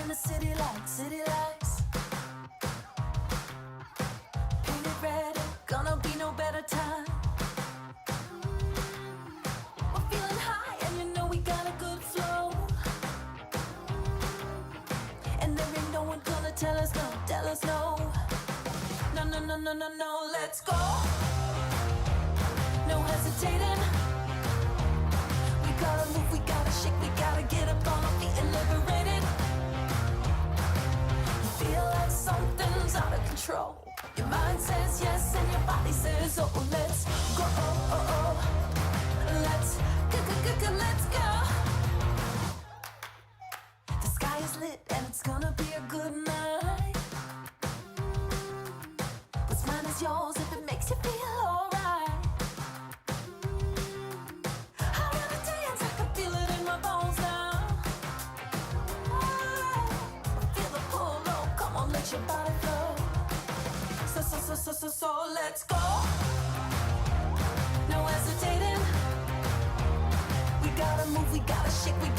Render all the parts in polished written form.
the city lights, city lights. Painted red, gonna be no better time. We're feeling high and you know we got a good flow. And there ain't no one gonna tell us no, tell us no. No, no, no, no, no, no, let's go. No hesitating. We gotta move, we gotta shake, we gotta get up on our feet and liberate it. You feel like something's out of control. Your mind says yes and your body says oh, let's go, oh, oh, oh. Let's go, go, go, go, let's go. The sky is lit and it's gonna be a good night. What's mine is yours if it makes you feel alright. I wanna dance, I can feel it in my bones now. Feel the pull, oh, come on, let your body flow. So, let's go. No hesitating. We gotta move, we gotta shake, we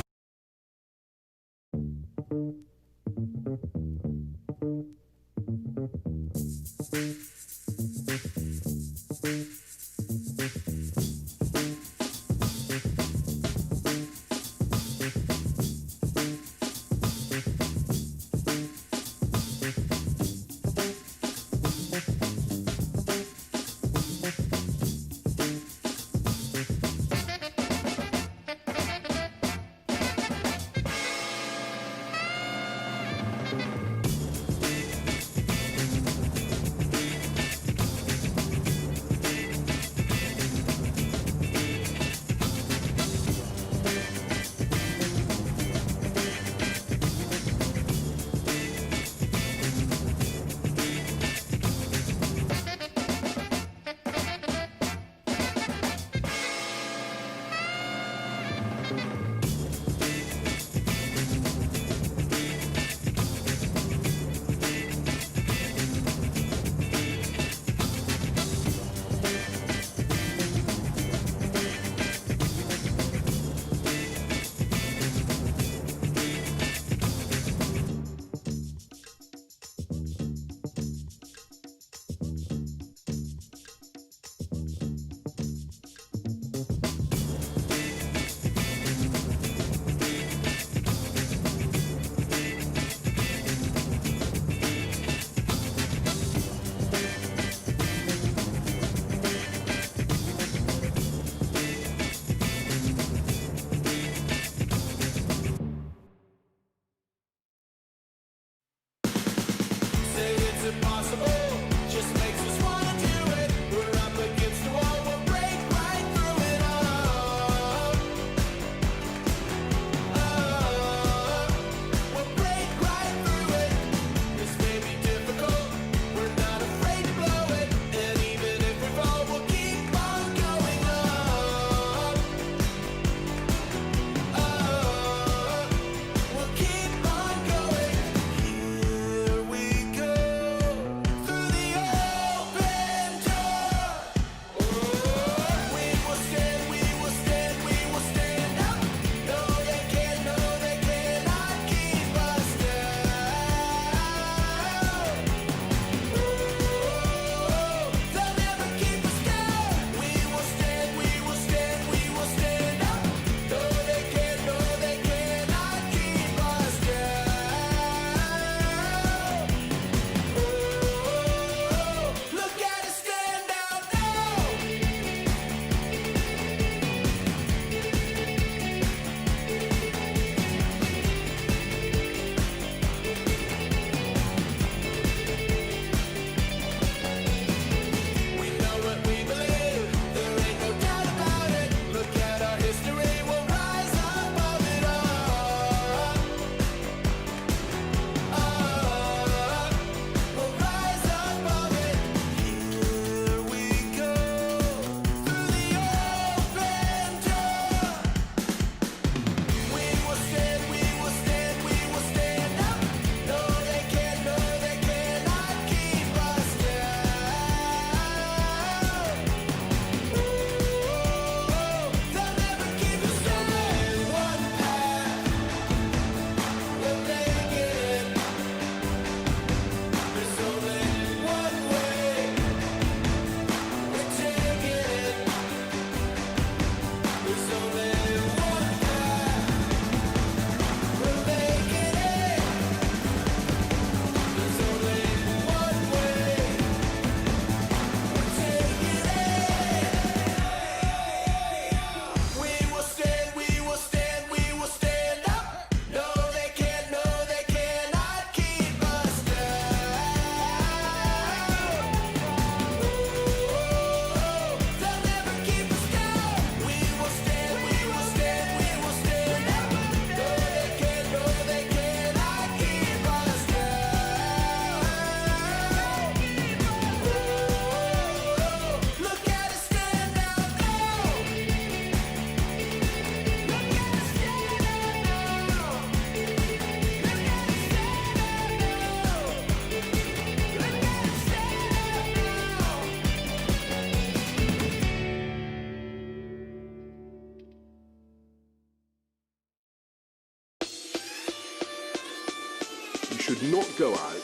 should not go out.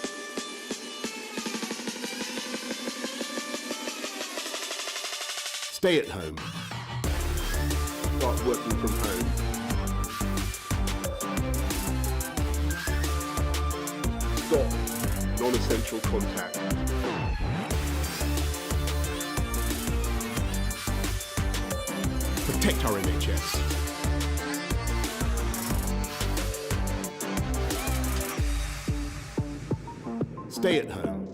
Stay at home. Start working from home. Stop non-essential contact. Protect our NHS. Stay at home.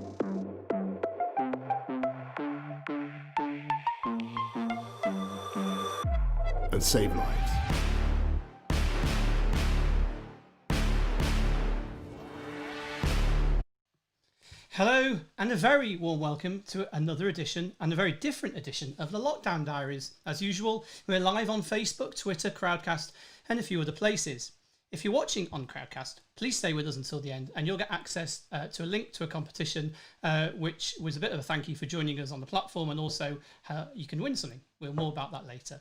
And save lives. Hello, and a very warm welcome to another edition, and a very different edition of the Lockdown Diaries. As usual, we're live on Facebook, Twitter, Crowdcast, and a few other places. If you're watching on Crowdcast, please stay with us until the end, and you'll get access to a link to a competition, which was a bit of a thank you for joining us on the platform, and also you can win something. We'll more about that later.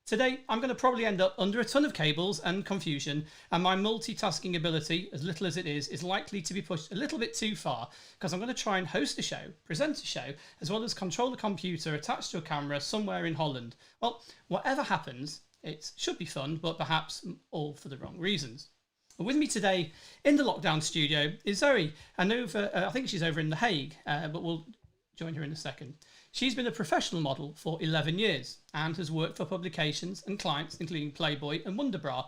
Today, I'm going to probably end up under a ton of cables and confusion, and my multitasking ability, as little as it is likely to be pushed a little bit too far, because I'm going to try and host a show, present a show, as well as control a computer attached to a camera somewhere in Holland. Well, whatever happens, it should be fun, but perhaps all for the wrong reasons. With me today in the lockdown studio is Zoe, and I think she's over in The Hague, but we'll join her in a second. She's been a professional model for 11 years and has worked for publications and clients including Playboy and Wonderbra,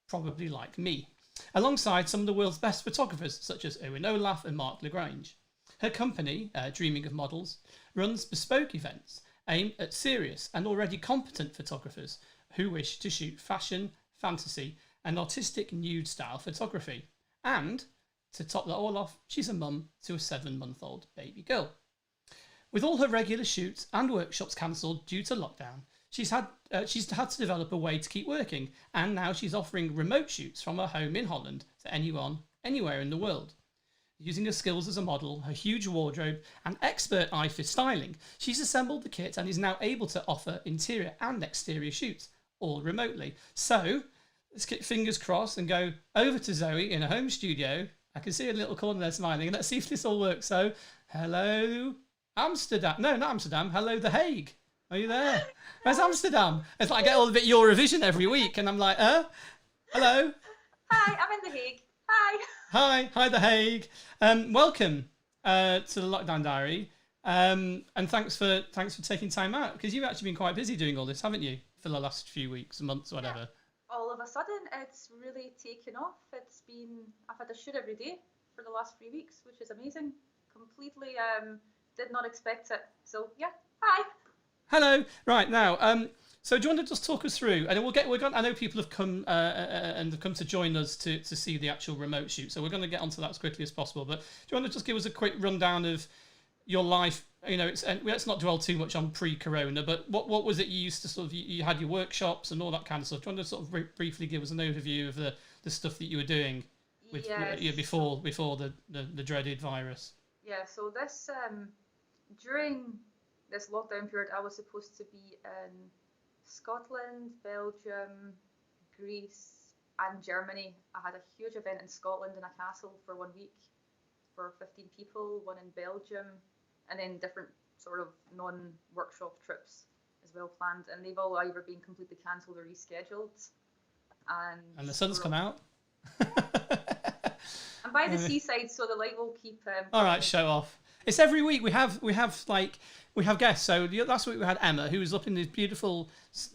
probably like me, alongside some of the world's best photographers such as Erwin, Olaf and Marc Lagrange. Her company, Dreaming of Models, runs bespoke events aimed at serious and already competent photographers who wish to shoot fashion, fantasy and artistic nude style photography. And, to top that all off, she's a mum to a 7-month-old baby girl. With all her regular shoots and workshops cancelled due to lockdown, she's had to develop a way to keep working, and now she's offering remote shoots from her home in Holland to anyone, anywhere in the world. Using her skills as a model, her huge wardrobe, and expert eye for styling, she's assembled the kit and is now able to offer interior and exterior shoots, all remotely. So, let's get fingers crossed and go over to Zoe in a home studio. I can see a little corner there smiling. Let's see if this all works. So, hello, Amsterdam. No, not Amsterdam. Hello, The Hague. Are you there? Where's Amsterdam? It's like I get all a bit Eurovision every week, and I'm like, hello. Hi, I'm in The Hague. Hi. Hi, The Hague. Welcome to the Lockdown Diary, and thanks for taking time out, because you've actually been quite busy doing all this, haven't you, for the last few weeks, months, whatever. Yeah. All of a sudden, it's really taken off. I've had a shoot every day for the last 3 weeks, which is amazing. Completely did not expect it. So yeah, hi. Hello. Right now, so do you want to just talk us through, and I know people have come and have come to join us to see the actual remote shoot, so we're going to get onto that as quickly as possible. But do you want to just give us a quick rundown of your life? You know, let's not dwell too much on pre-corona, but what was it you used to sort of, you had your workshops and all that kind of stuff. Do you want to sort of briefly give us an overview of the stuff that you were doing before the dreaded virus? Yeah, so this during this lockdown period, I was supposed to be in Scotland, Belgium, Greece, and Germany. I had a huge event in Scotland in a castle for 1 week for 15 people, one in Belgium, and then different sort of non-workshop trips as well planned. And they've all either been completely cancelled or rescheduled. And the sun's come out. I'm by the seaside, so the light will keep. All right, show off. It's every week we have guests. So last week we had Emma, who was up in the beautiful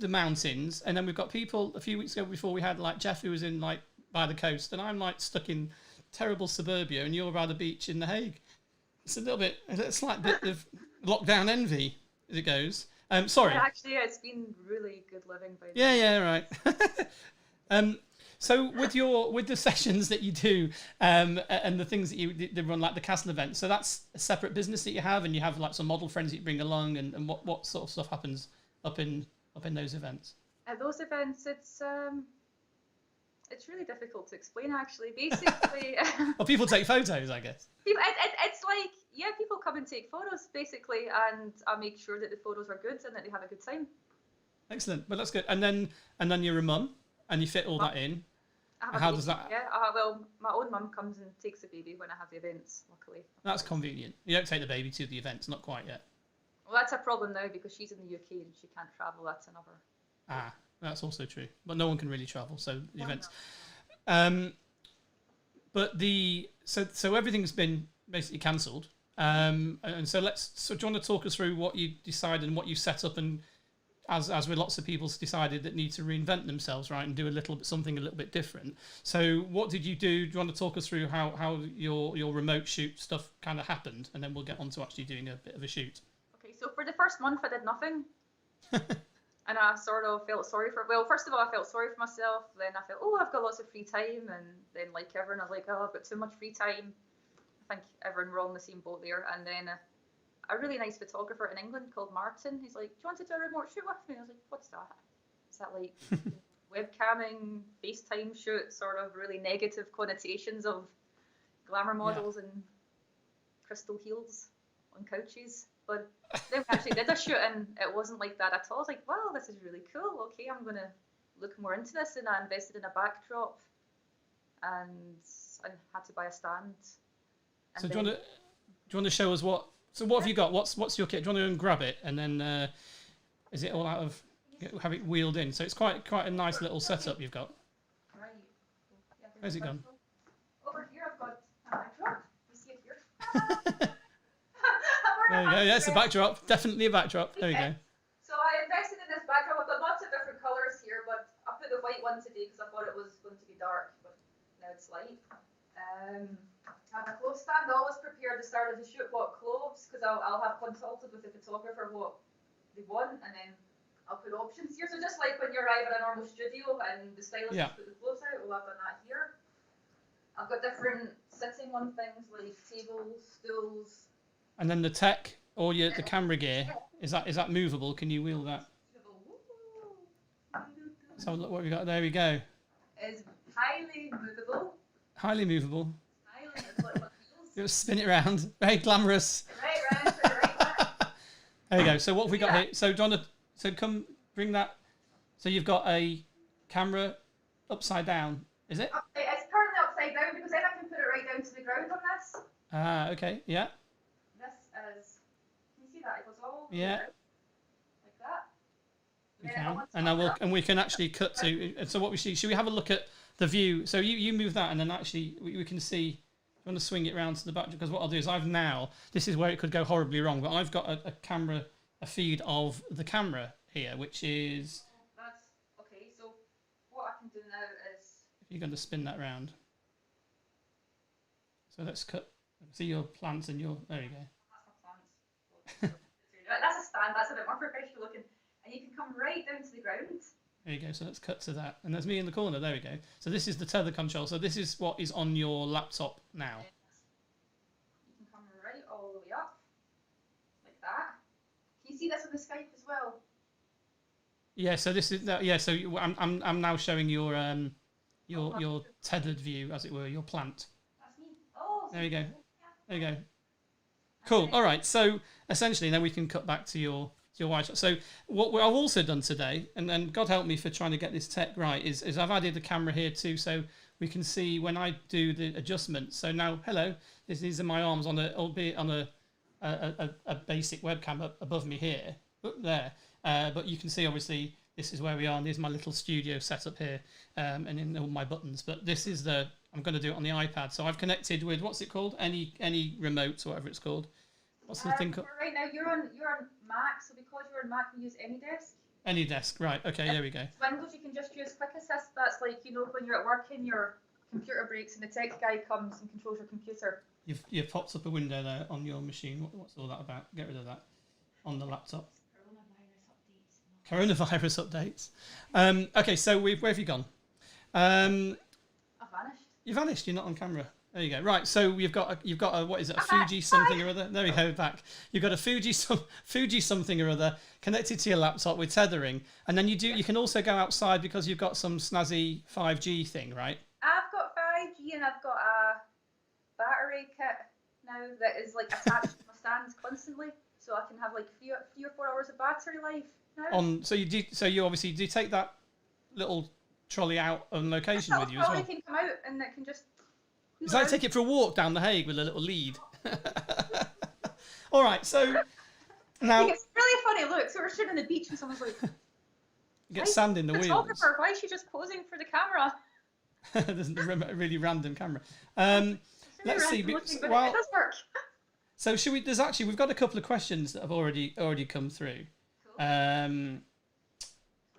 mountains, and then we've got people a few weeks ago before we had like Jeff, who was in like by the coast, and I'm like stuck in terrible suburbia, and you're by the beach in The Hague. It's a slight bit of lockdown envy as it goes. Sorry. Yeah, actually, it's been really good living by the way. Yeah, right. So with the sessions that you do and the things that you run, like the castle events, so that's a separate business that you have, and you have like some model friends that you bring along, and what sort of stuff happens up in those events? At those events, it's really difficult to explain, actually. Basically, well, people take photos, I guess. It's like, yeah, people come and take photos, basically, and I make sure that the photos are good and that they have a good time. Excellent. Well, that's good. And then you're a mum, and you fit all that in. I have a How baby, does that? Yeah, well, my own mum comes and takes the baby when I have the events, luckily. That's convenient. You don't take the baby to the events, not quite yet. Well, that's a problem now because she's in the UK and she can't travel. That's another. Ah, that's also true. But no one can really travel, so the events. But so everything's been basically cancelled. And so do you want to talk us through what you decided and what you set up, and as with lots of people decided that need to reinvent themselves, right, and do something a little bit different. So what did you do? Do you want to talk us through how your remote shoot stuff kind of happened, and then we'll get on to actually doing a bit of a shoot. Okay, so for the first month I did nothing. And I sort of felt sorry first of all, I felt sorry for myself. Then I felt, I've got lots of free time. And then, like everyone, I was like, I've got too much free time. I think everyone, we're all in the same boat there. And then a really nice photographer in England called Martin, he's like, do you want to do a remote shoot with me? I was like, what's that? Is that like webcamming, FaceTime shoot, sort of really negative connotations of glamour models and crystal heels on couches? But then we actually did a shoot and it wasn't like that at all. I was like, wow, this is really cool. Okay, I'm going to look more into this. And I invested in a backdrop and I had to buy a stand. So do you want to show us what have you got? What's your kit? Do you want to go and grab it? And then is it all out of, have it wheeled in? So it's quite a nice little setup you've got. Right. Yeah, Where's it gone? Over here I've got a backdrop. You see it here? There you go. Yeah, it's a backdrop. Definitely a backdrop. There you go. So I invested in this backdrop. I've got lots of different colours here, but I put the white one today because I thought it was going to be dark, but now it's light. I have a clothes stand. I always prepare at the start of the shoot what clothes, because I'll have consulted with the photographer what they want, and then I'll put options here. So just like when you arrive at a normal studio and the stylist put the clothes out, well, I've done that here. I've got different sitting on things like tables, stools. And then the tech or the camera gear, is that movable? Can you wheel that? So look what we got. There we go. It's highly movable. Highly movable. Highly, it's like what feels. Just spin it around. Very glamorous. Right round, right back. There we go. So what have we got here? So John, so come bring that. So you've got a camera upside down, is it? It's currently upside down because then I can put it right down to the ground on this. Ah, okay, yeah. This is, can you see that? It goes all Yeah. like that. We can, and we can actually cut to. So what we see? Should we have a look at the view? So you move that, and then actually we can see. I want to swing it round to the back because what I'll do is this is where it could go horribly wrong, but I've got a feed of the camera here, which is. That's okay. So what I can do now is. If you're going to spin that round. So let's cut. See your plants and your. There you go. That's my plants. That's a stand. That's a bit more professional looking, and you can come right down to the ground. There you go. So let's cut to that. And there's me in the corner. There we go. So this is the tether control. So this is what is on your laptop now. You can come right all the way up, like that. Can you see this on the Skype as well? Yeah. So this is yeah. So I'm now showing your tethered view, as it were, your plant. That's me. Oh. There you go. There you go. Cool. All right. So essentially, then we can cut back to your wide shot. So what I've also done today, and God help me for trying to get this tech right, is I've added the camera here too, so we can see when I do the adjustments. So now, hello, these are my arms albeit on a basic webcam up above me here, there. But you can see obviously this is where we are, and there's my little studio setup here, and in all my buttons. But this is I'm going to do it on the iPad. So I've connected with what's it called? Any remote or whatever it's called. What's the thing called? Right now you're on Mac, so because you're on Mac, we use AnyDesk. AnyDesk, right? Okay, there we go. Windows, you can just use Quick Assist. That's like when you're at work and your computer breaks and the tech guy comes and controls your computer. You've popped up a window there on your machine. What's all that about? Get rid of that on the laptop. Coronavirus updates. Okay, so where have you gone? I've vanished. You vanished. You're not on camera. There you go. Right. So you've got a what is it? A Fuji something or other. There we go. Back. You've got a Fuji something or other connected to your laptop with tethering, and then you can also go outside because you've got some snazzy 5G thing, right? I've got 5G and I've got a battery kit now that is like attached to my stands constantly, so I can have like 3 or 4 hours of battery life now. So you obviously do take that little trolley out on location That with you as trolley well? can come out and it can just. So I take it for a walk down the Hague with a little lead. All right, so now It's really funny. Look, so we're sitting on the beach and someone's like, get sand in the wheels. photographer, why is she just posing for the camera? There's a really random camera. It's Let's see. really looking, but Well, it does work. so should we? We've got a couple of questions that have already come through. Cool.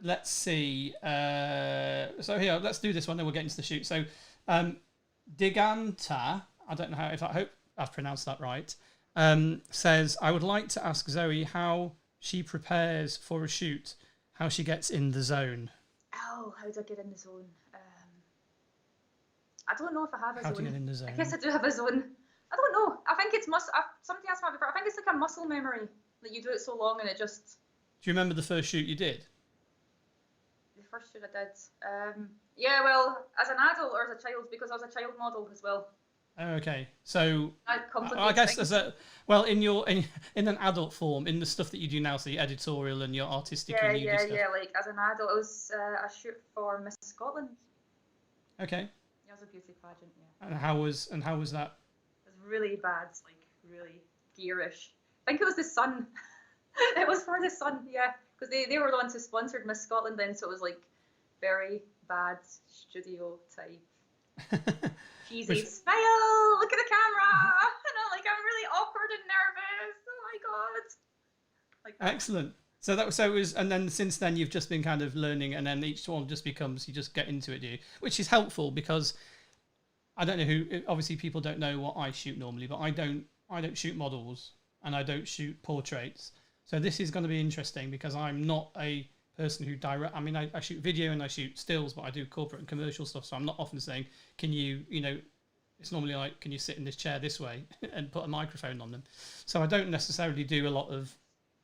Let's see. So here, let's do this one. Then we'll get into the shoot. So, Diganta, I don't know I hope I've pronounced that right. Says, I would like to ask Zoe how she prepares for a shoot, how she gets in the zone. Oh, how do I get in the zone? I don't know if I have a How zone. do you get in the zone? I guess I do have a zone. I don't know. I think it's somebody asked me before. I think it's like a muscle memory. Like you do it so long and it just. Do you remember the first shoot you did? The first shoot I did. Yeah, well, as an adult or as a child, because I was a child model as well. Oh, okay. So That I complicates guess things. in an adult form, in the stuff that you do now, so your editorial and your artistic and nudie stuff. Yeah. Like as an adult, it was a shoot for Miss Scotland. Okay. Yeah, it was a beauty pageant. Yeah. And how was that? It was really bad, like really gearish. I think it was the Sun. It was for the Sun, yeah, because they were the ones who sponsored Miss Scotland then, so it was like very bad studio type. Cheesy smile, look at the camera, and I'm really awkward and nervous. Oh my god! Like Excellent. So it was, and then since then you've just been kind of learning, and then each one just becomes, you just get into it, do you? Which is helpful because I don't know who. Obviously, people don't know what I shoot normally, but I don't shoot models and I don't shoot portraits. So this is going to be interesting because I'm not a person who direct. I mean, I shoot video and I shoot stills, but I do corporate and commercial stuff. So I'm not often saying, can you, it's normally like, can you sit in this chair this way and put a microphone on them? So I don't necessarily do a lot of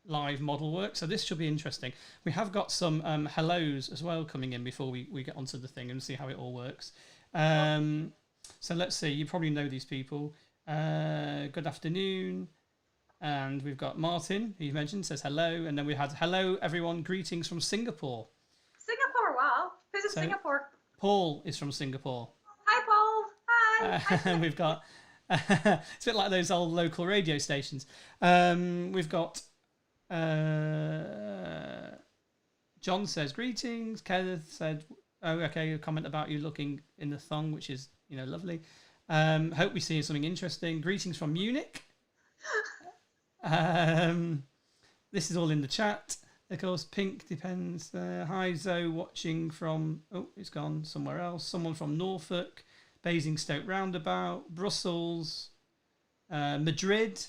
live model work. So this should be interesting. We have got some hellos as well coming in before we get onto the thing and see how it all works. So let's see. You probably know these people. Good afternoon. And we've got Martin, who you mentioned, says hello. And then we had hello, everyone. Greetings from Singapore. Singapore, wow. Who's in So- Singapore? Paul is from Singapore. Hi, Paul. Hi. And we've got, it's a bit like those old local radio stations. We've got, John says greetings. Kenneth said, oh, okay, a comment about you looking in the thong, which is, lovely. Hope we see something interesting. Greetings from Munich. This is all in the chat. Of course, Pink depends. Hi, Zoe, watching from... Oh, it's gone somewhere else. Someone from Norfolk, Basingstoke Roundabout, Brussels, Madrid,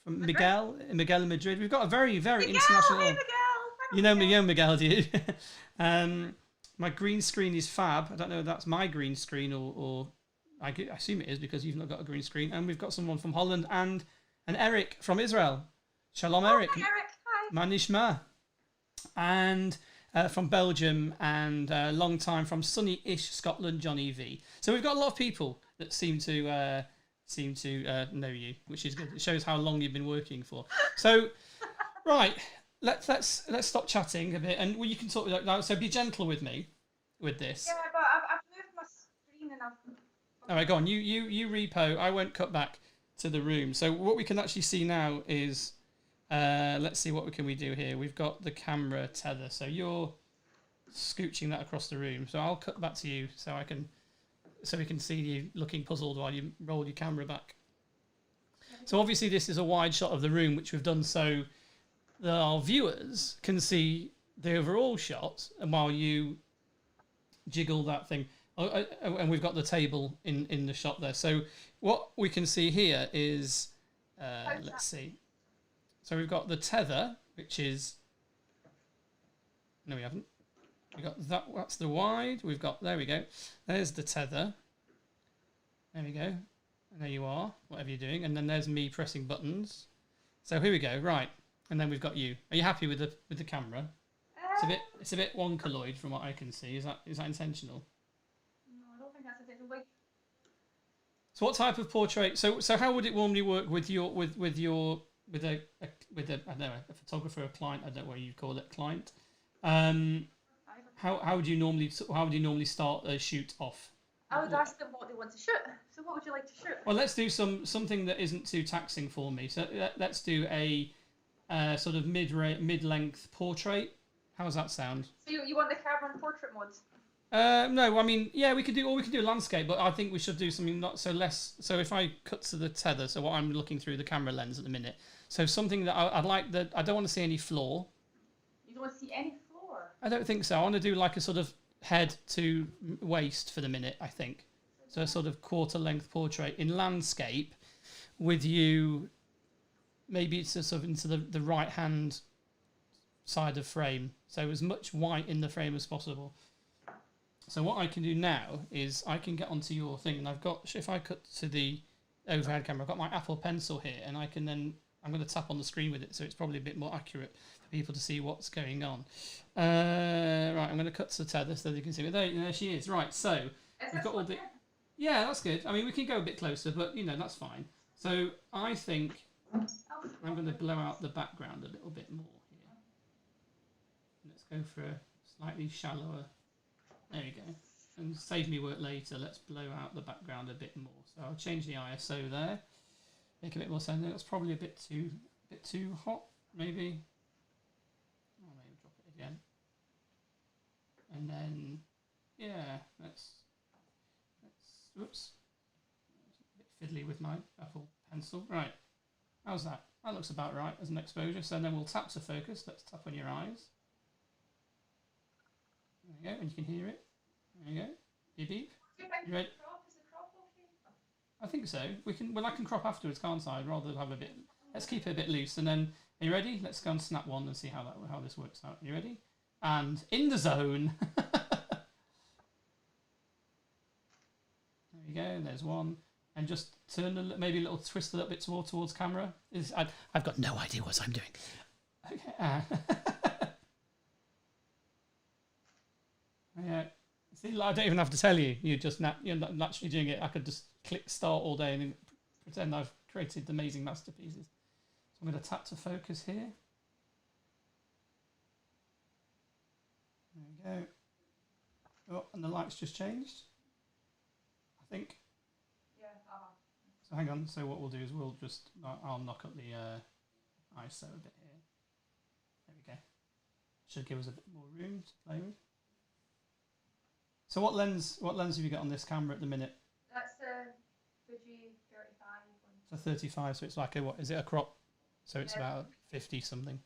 from Miguel in Madrid. We've got a very, very international... Hey, Miguel. You know Miguel, do you? My green screen is fab. I don't know if that's my green screen or I assume it is because you've not got a green screen. And we've got someone from Holland and Eric from Israel. Shalom, Eric. Hi, Eric. Hi. Manishma. And from Belgium and a long time from sunny-ish Scotland, Johnny V. So we've got a lot of people that seem to know you, which is good. It shows how long you've been working for. So, right, let's stop chatting a bit, and you can talk. So be gentle with me with this. Yeah, but I've moved my screen and All right, go on. You repo. I won't cut back to the room. So what we can actually see now is, let's see what we do here. We've got the camera tether. So you're scooching that across the room. So I'll cut back to you so we can see you looking puzzled while you roll your camera back. So obviously this is a wide shot of the room, which we've done so that our viewers can see the overall shot, and while you jiggle that thing. And we've got the table in the shot there. So what we can see here is, let's see. So we've got the tether, which is, no, we haven't. We've got that, that's the wide. We've got, there we go. There's the tether. There we go. And there you are, whatever you're doing. And then there's me pressing buttons. So here we go, right. And then we've got you. Are you happy with the camera? It's a bit wonkaloid from what I can see. Is that intentional? No, I don't think that's a different way. So what type of portrait? So how would it normally work with a I don't know, a photographer, a client? I don't know what you call it, client. I have a How would you normally start a shoot off? I would ask them what they want to shoot. So what would you like to shoot? Well, let's do something that isn't too taxing for me. So let's do a sort of mid-length portrait. How does that sound? So you want the camera in portrait mode? No, I mean, yeah, we could do landscape, but I think we should do something not so less. So if I cut to the tether, so what I'm looking through the camera lens at the minute, so something that I'd like that I don't want to see any floor. You don't want to see any floor? I don't think so. I want to do like a sort of head to waist for the minute, I think. So a sort of quarter length portrait in landscape with you, maybe it's sort of into the right hand side of frame. So as much white in the frame as possible. So what I can do now is I can get onto your thing, and I've got, if I cut to the overhead camera, I've got my Apple Pencil here, and I can then, I'm going to tap on the screen with it, so it's probably a bit more accurate for people to see what's going on. Right, I'm going to cut to the tether so they can see me. There she is. Right, so we've got all the... Yeah, that's good. I mean, we can go a bit closer, but, you know, that's fine. So I think I'm going to blow out the background a little bit more here. Let's go for a slightly shallower... There you go. And save me work later. Let's blow out the background a bit more. So I'll change the ISO there. Make a bit more sense. That's probably a bit too hot, maybe. I'll maybe drop it again. And then, yeah, let's. Oops. A bit fiddly with my Apple Pencil. Right. How's that? That looks about right as an exposure. So then we'll tap to focus. Let's tap on your eyes. There you go, and you can hear it. There you go. Beep beep. You ready? I think so. We can. Well, I can crop afterwards, can't I? I'd rather have a bit. Let's keep it a bit loose, and then. Are you ready? Let's go and snap one and see how this works out. You ready? And in the zone. There you go. There's one, and just turn maybe a little twist a little bit more towards camera. I've got no idea what I'm doing. Okay. Yeah. See, I don't even have to tell you. You're not naturally doing it. I could just click start all day and then pretend I've created amazing masterpieces. So I'm going to tap to focus here. There we go. Oh, and the light's just changed, I think. Yeah. So hang on. So what we'll do is I'll knock up the ISO a bit here. There we go. Should give us a bit more room to play with. So what lens have you got on this camera at the minute? That's a Fuji 35. So 35, so it's like a, what, is it a crop? So it's about 50 something.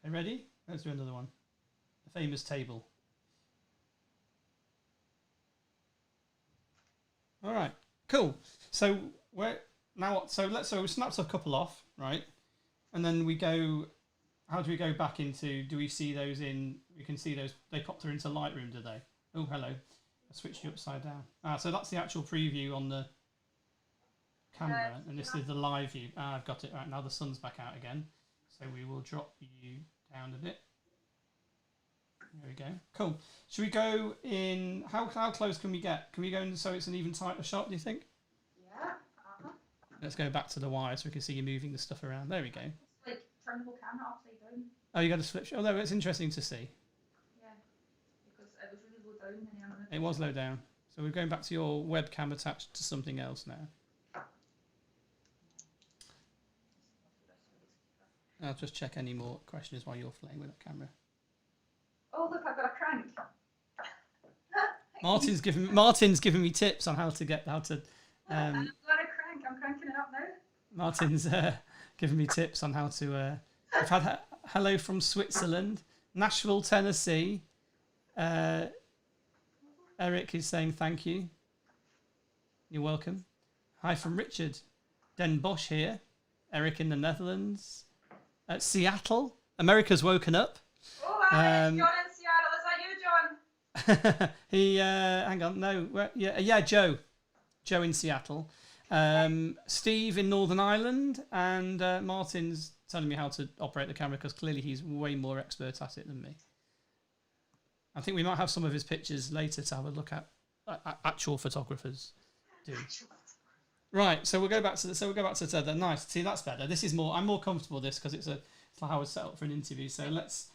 Yeah. Okay, ready? Let's do another one. The famous table. All right, cool. So so we snapped a couple off, right? And then we go. How do we go back into? Do we see those in? We can see those. They pop through into Lightroom, do they? Oh, hello. I switched you upside down. So that's the actual preview on the camera, and this is the live view. I've got it right now. The sun's back out again, so we will drop you down a bit. There we go. Cool. Should we go in? How close can we get? Can we go in so it's an even tighter shot? Do you think? Yeah. Let's go back to the wire so we can see you moving the stuff around. There we go. Like turn the whole camera upside down. Oh, you got to switch. Oh, no, it's interesting to see. Yeah, because it was really low down. It was low down. So we're going back to your webcam attached to something else now. I'll just check any more questions while you're playing with that camera. Oh look, I've got a crank. Martin's giving me tips on how to. I've got a crank. I'm cranking it up now. Martin's giving me tips on how to. I've had hello from Switzerland, Nashville, Tennessee. Eric is saying thank you. You're welcome. Hi from Richard. Den Bosch here. Eric in the Netherlands. Seattle. America's woken up. Oh, John in Seattle. Is that you, John? Hang on, no, yeah, Joe in Seattle, Steve in Northern Ireland, and Martin's telling me how to operate the camera because clearly he's way more expert at it than me. I think we might have some of his pictures later to have a look at. Actual photographers do. Right, so we'll go back to the tether. Nice. See, that's better. This is more. I'm more comfortable with this because it's like how I was set up for an interview. So let's.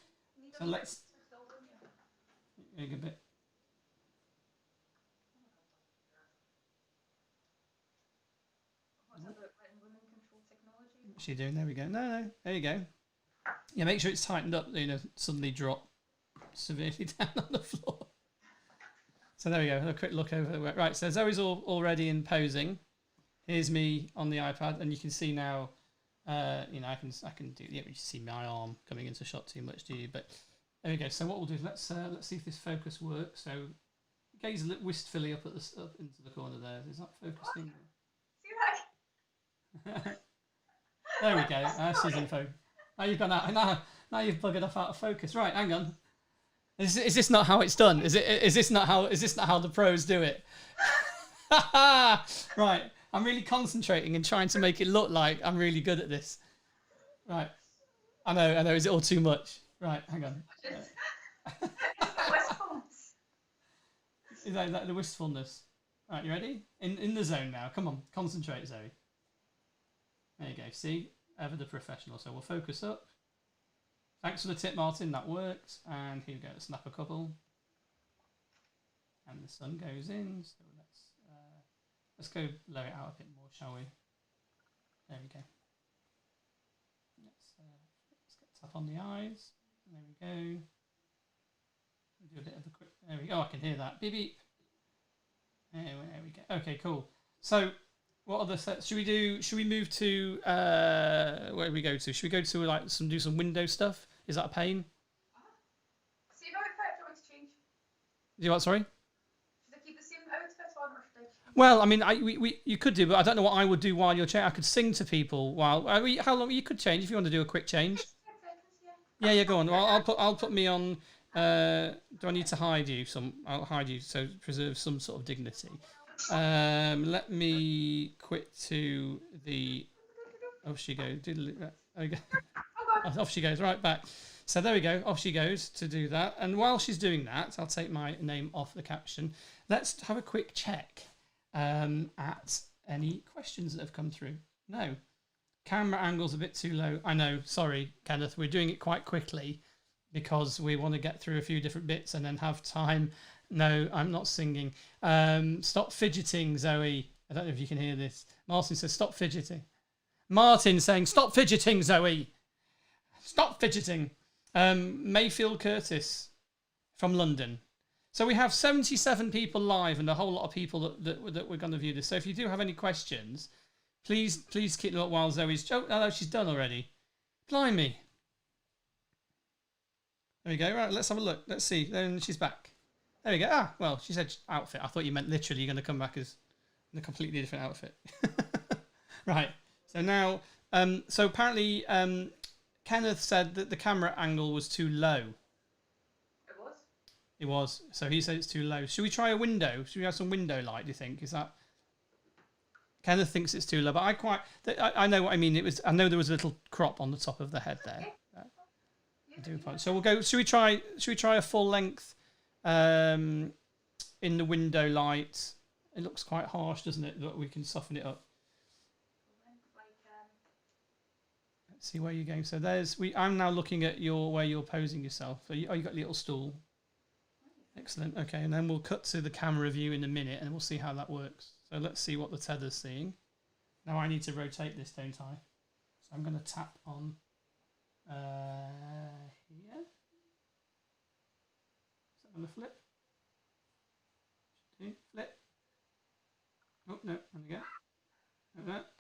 a good bit. What's about letting women control technology? What's she doing? There we go. No, there you go. Yeah, make sure it's tightened up. Suddenly drop severely down on the floor. So there we go. A quick look over the work. Right, so Zoe's already in posing. Here's me on the iPad, and you can see now. I can do. Yeah, you see my arm coming into shot too much, do you? But there we go. So what we'll do is let's see if this focus works. So gaze a little wistfully up into the corner there. Is that focusing? See that? There we go. She's in focus. Now you've gone out. Now you've buggered off out of focus. Right, hang on. Is this not how it's done? Is this not how the pros do it? Right. I'm really concentrating and trying to make it look like I'm really good at this. Right. I know. Is it all too much? Right, hang on. It's the wistfulness. Is that the wistfulness? Right, you ready? In the zone now. Come on, concentrate, Zoe. There you go. See? Ever the professional. So we'll focus up. Thanks for the tip, Martin. That worked. And here we go. Snap a couple. And the sun goes in. So let's go blow it out a bit more, shall we? There we go. Let's get tap on the eyes. There we go. Do a bit of a quick. There we go. I can hear that. Beep beep. There we go. Okay, cool. So, what other sets should we do? Should we move to where do we go to? Should we go to do some window stuff? Is that a pain? Same outfit. Do you want to change? You what? Sorry. Should I keep the same outfit on, or should I change? Well, I mean, you could do, but I don't know what I would do while you're changing. I could sing to people while. How long you could change if you want to do a quick change? 10 seconds, yeah. Yeah. Go on. Well, I'll put me on. Do I need to hide you? I'll hide you so preserve some sort of dignity. Let me quit to the. Off she goes. There we go. Off she goes. Right back. So there we go. Off she goes to do that. And while she's doing that, I'll take my name off the caption. Let's have a quick check at any questions that have come through. No. Camera angle's a bit too low. I know. Sorry, Kenneth. We're doing it quite quickly because we want to get through a few different bits and then have time. No, I'm not singing. Stop fidgeting, Zoe. I don't know if you can hear this. Martin says, stop fidgeting. Martin saying, stop fidgeting, Zoe. Stop fidgeting. Mayfield Curtis from London. So we have 77 people live and a whole lot of people that we're going to view this. So if you do have any questions, please keep it up while Zoe's... Oh, no, she's done already. Blimey. There we go. Right, let's have a look. Let's see. Then she's back. There we go. Ah, well, she said outfit. I thought you meant literally you're going to come back as in a completely different outfit. Right. So now, so apparently Kenneth said that the camera angle was too low. It was? It was. So he said it's too low. Should we try a window? Should we have some window light, do you think? Is that... Kenneth thinks it's too low, but I know what I mean. I know there was a little crop on the top of the head there. So we'll go. Should we try a full length in the window light? It looks quite harsh, doesn't it? But we can soften it up. Let's see where you're going. So I'm now looking at where you're posing yourself. You got a little stool. Excellent. Okay, and then we'll cut to the camera view in a minute, and we'll see how that works. So let's see what the tether's seeing. Now I need to rotate this, don't I? So I'm going to tap on here. Is that going to flip? Flip. Oh, no, and again.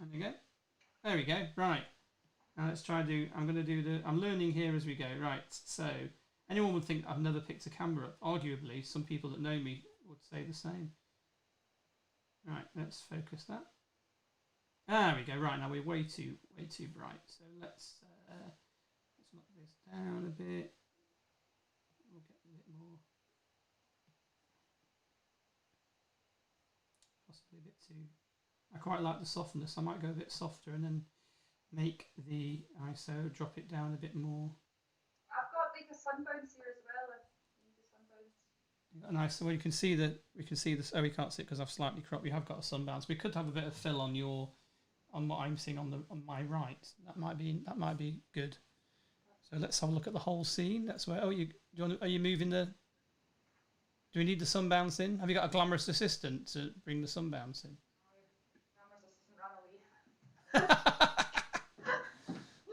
And again. There we go. Right. Now let's try I'm going to do I'm learning here as we go. Right. So anyone would think I've never picked a camera up. Arguably, some people that know me would say the same. Right, let's focus that. There we go. Right, now we're way too bright. So let's knock this down a bit. We'll get a bit more, possibly a bit too. I quite like the softness. I might go a bit softer and then make the ISO drop it down a bit more. I've got like a sunbounce here as well. If you need a sunbounce. Nice. So we can see this. Oh, we can't see it because I've slightly cropped. We have got a sunbounce. We could have a bit of fill on what I'm seeing on my right. That might be good. So let's have a look at the whole scene. That's where. Oh, are you moving the? Do we need the sun bounce in? Have you got a glamorous assistant to bring the sun bounce in?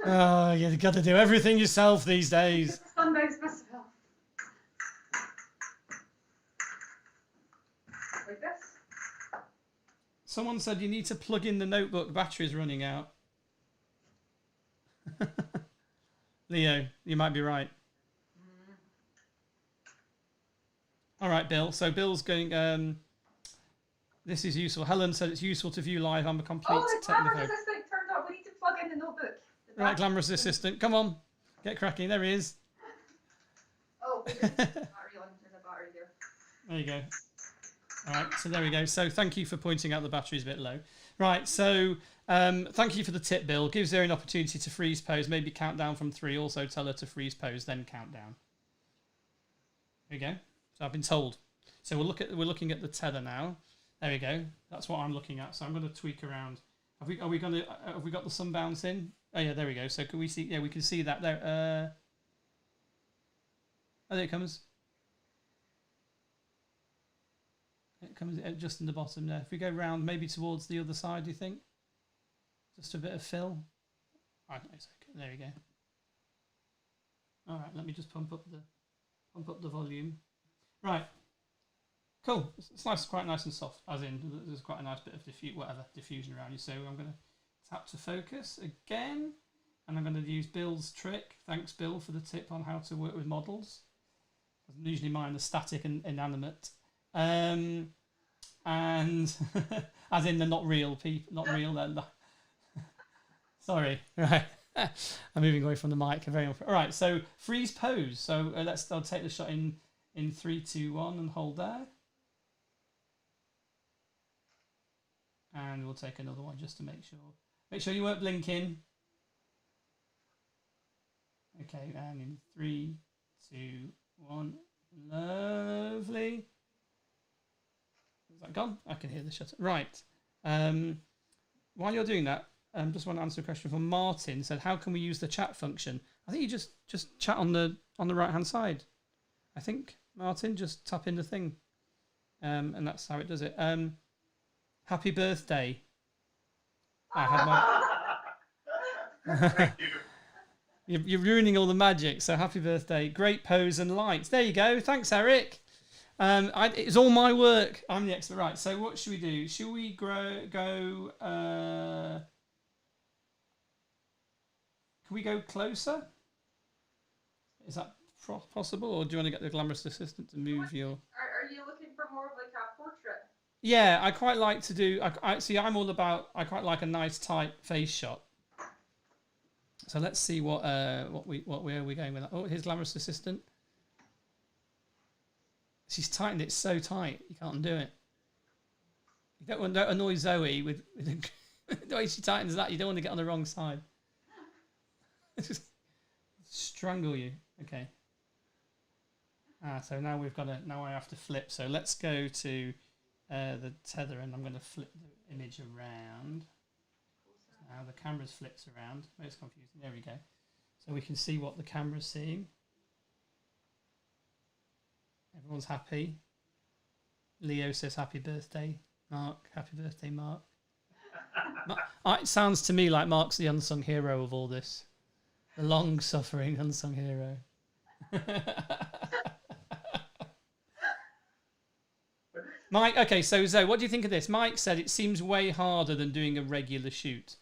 Oh, you've got to do everything yourself these days. Sunbounce myself. Like this. Someone said you need to plug in the notebook, battery's running out. Leo, you might be right. All right, Bill. So Bill's going, this is useful. Helen said it's useful to view live. I'm a complete the technical. glamorous assistant turned up. We need to plug in the notebook. Right, glamorous assistant. Come on. Get cracking. There he is. Oh, there's a battery on. There's a battery there. There you go. All right, so there we go. So thank you for pointing out the battery's a bit low. Right, so thank you for the tip, Bill. Gives her an opportunity to freeze pose. Maybe count down from 3. Also tell her to freeze pose, then count down. There we go. So I've been told. So we're looking at the tether now. There we go. That's what I'm looking at. So I'm going to tweak around. Have we got the sun bounce in? Oh yeah, there we go. So can we see? Yeah, we can see that there. Oh, there it comes. It comes just in the bottom there. If we go round, maybe towards the other side, do you think? Just a bit of fill. All right, there we go. All right, let me just pump up the volume. Right. Cool. It's nice, quite nice and soft. As in, there's quite a nice bit of diffusion around you. So I'm going to tap to focus again, and I'm going to use Bill's trick. Thanks, Bill, for the tip on how to work with models. Usually mine are static and inanimate. And as in they're not real people, not real. Sorry, right. I'm moving away from the mic. All right, so freeze pose. So I'll take the shot in 3, 2, 1 and hold there. And we'll take another one just to make sure. Make sure you weren't blinking. Okay, and in 3, 2, 1. Lovely. Is that gone? I can hear the shutter. Right. While you're doing that, just want to answer a question from Martin. Said, how can we use the chat function? I think you just chat on the right hand side. I think, Martin, just tap in the thing, and that's how it does it. Happy birthday. I had my. Thank you. You're ruining all the magic. So happy birthday! Great pose and lights. There you go. Thanks, Eric. It's all my work. I'm the expert. Right. So what should we do? Should we go? Can we go closer? Is that possible, or do you want to get the glamorous assistant to move your? Are you looking for more of like a portrait? Yeah, I quite like to do. I see. I'm all about. I quite like a nice tight face shot. So let's see where are we going with that? Oh, here's glamorous assistant. She's tightened it so tight you can't undo it. You don't annoy Zoe with the way she tightens that. You don't want to get on the wrong side. Just strangle you. Okay. So now now I have to flip. So let's go to the tether, and I'm going to flip the image around. Now the camera's flipped around. Oh, it's confusing. There we go. So we can see what the camera's seeing. Everyone's happy. Leo says happy birthday. Marc, happy birthday, Marc. It sounds to me like Marc's the unsung hero of all this. The long-suffering unsung hero. Mike, okay, so Zoe, what do you think of this? Mike said it seems way harder than doing a regular shoot.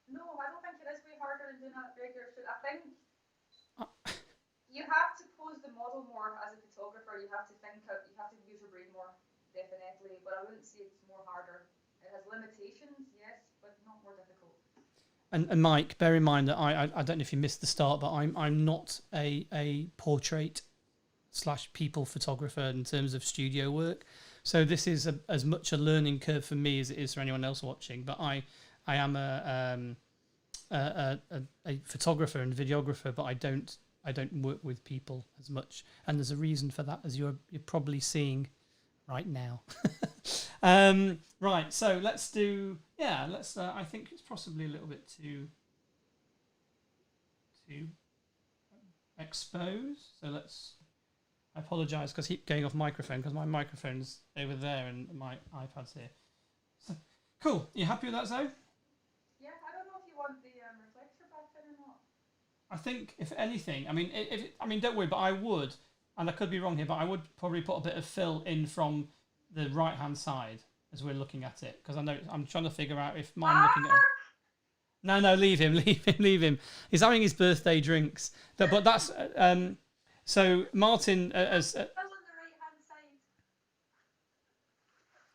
No, I don't think it is way harder than doing a regular shoot. I think you have to pose the model more as a photographer. You have to use your brain more, definitely. But I wouldn't say it's more harder. It has limitations, yes, but not more difficult. And Mike, bear in mind that I don't know if you missed the start, but I'm not a portrait / people photographer in terms of studio work. So this is as much a learning curve for me as it is for anyone else watching. But I am a photographer and videographer, but I don't work with people as much, and there's a reason for that, as you're probably seeing right now. Right, so let's do. Yeah, let's. I think it's possibly a little bit too expose. So I apologise because I keep going off microphone because my microphone's over there and my iPad's here. So, cool. You happy with that, Zoe? Yeah, I don't know if you want the reflector back in or not. I think if anything, I mean, don't worry, but I would, and I could be wrong here, but I would probably put a bit of fill in from the right hand side as we're looking at it because I know I'm trying to figure out if mine looking at. No, leave him. He's having his birthday drinks. But that's so Martin as. Fill on the right hand side.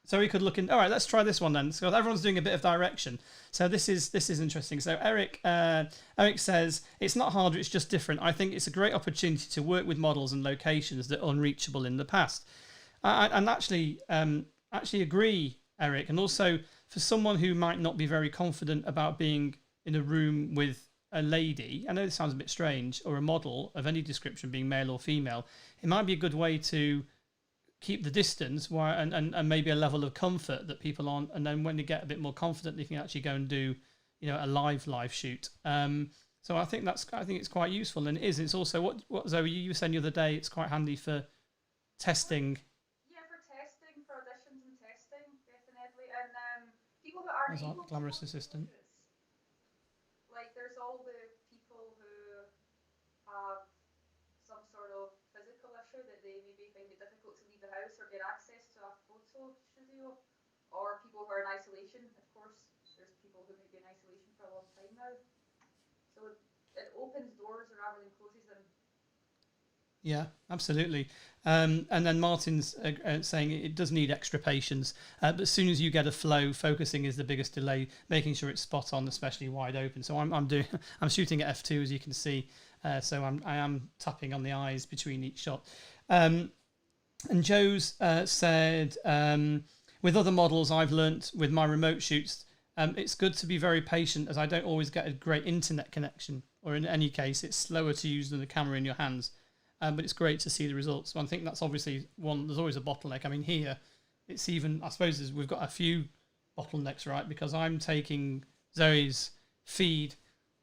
So we could look in. All right, let's try this one then. So everyone's doing a bit of direction. So this is interesting. So Eric says it's not harder, it's just different. I think it's a great opportunity to work with models and locations that are unreachable in the past. And actually agree, Eric. And also for someone who might not be very confident about being in a room with a lady, I know this sounds a bit strange, or a model of any description, being male or female, it might be a good way to keep the distance and maybe a level of comfort that people aren't, and then when they get a bit more confident they can actually go and do a live shoot. So I think it's quite useful, and it's also what Zoe, you were saying the other day, it's quite handy for testing. Yeah, for testing, for auditions and testing, definitely. And people that aren't able Glamorous to assistant. focus. Like there's all the people who have some sort of physical issue that they maybe find it difficult to leave the house or get access to a photo studio, or people who are in isolation. Of course, there's people who may be in isolation for a long time now. So it opens doors rather than closes them. Yeah, absolutely. And then Martin's saying it does need extra patience, but as soon as you get a flow, focusing is the biggest delay, making sure it's spot on, especially wide open. So I'm shooting at f2, as you can see. So I am tapping on the eyes between each shot. And Joe's said, with other models I've learnt with my remote shoots, it's good to be very patient, as I don't always get a great internet connection, or in any case, it's slower to use than the camera in your hands. But it's great to see the results. So I think that's obviously one. There's always a bottleneck. I mean, here, it's even, I suppose, we've got a few bottlenecks, right? Because I'm taking Zoe's feed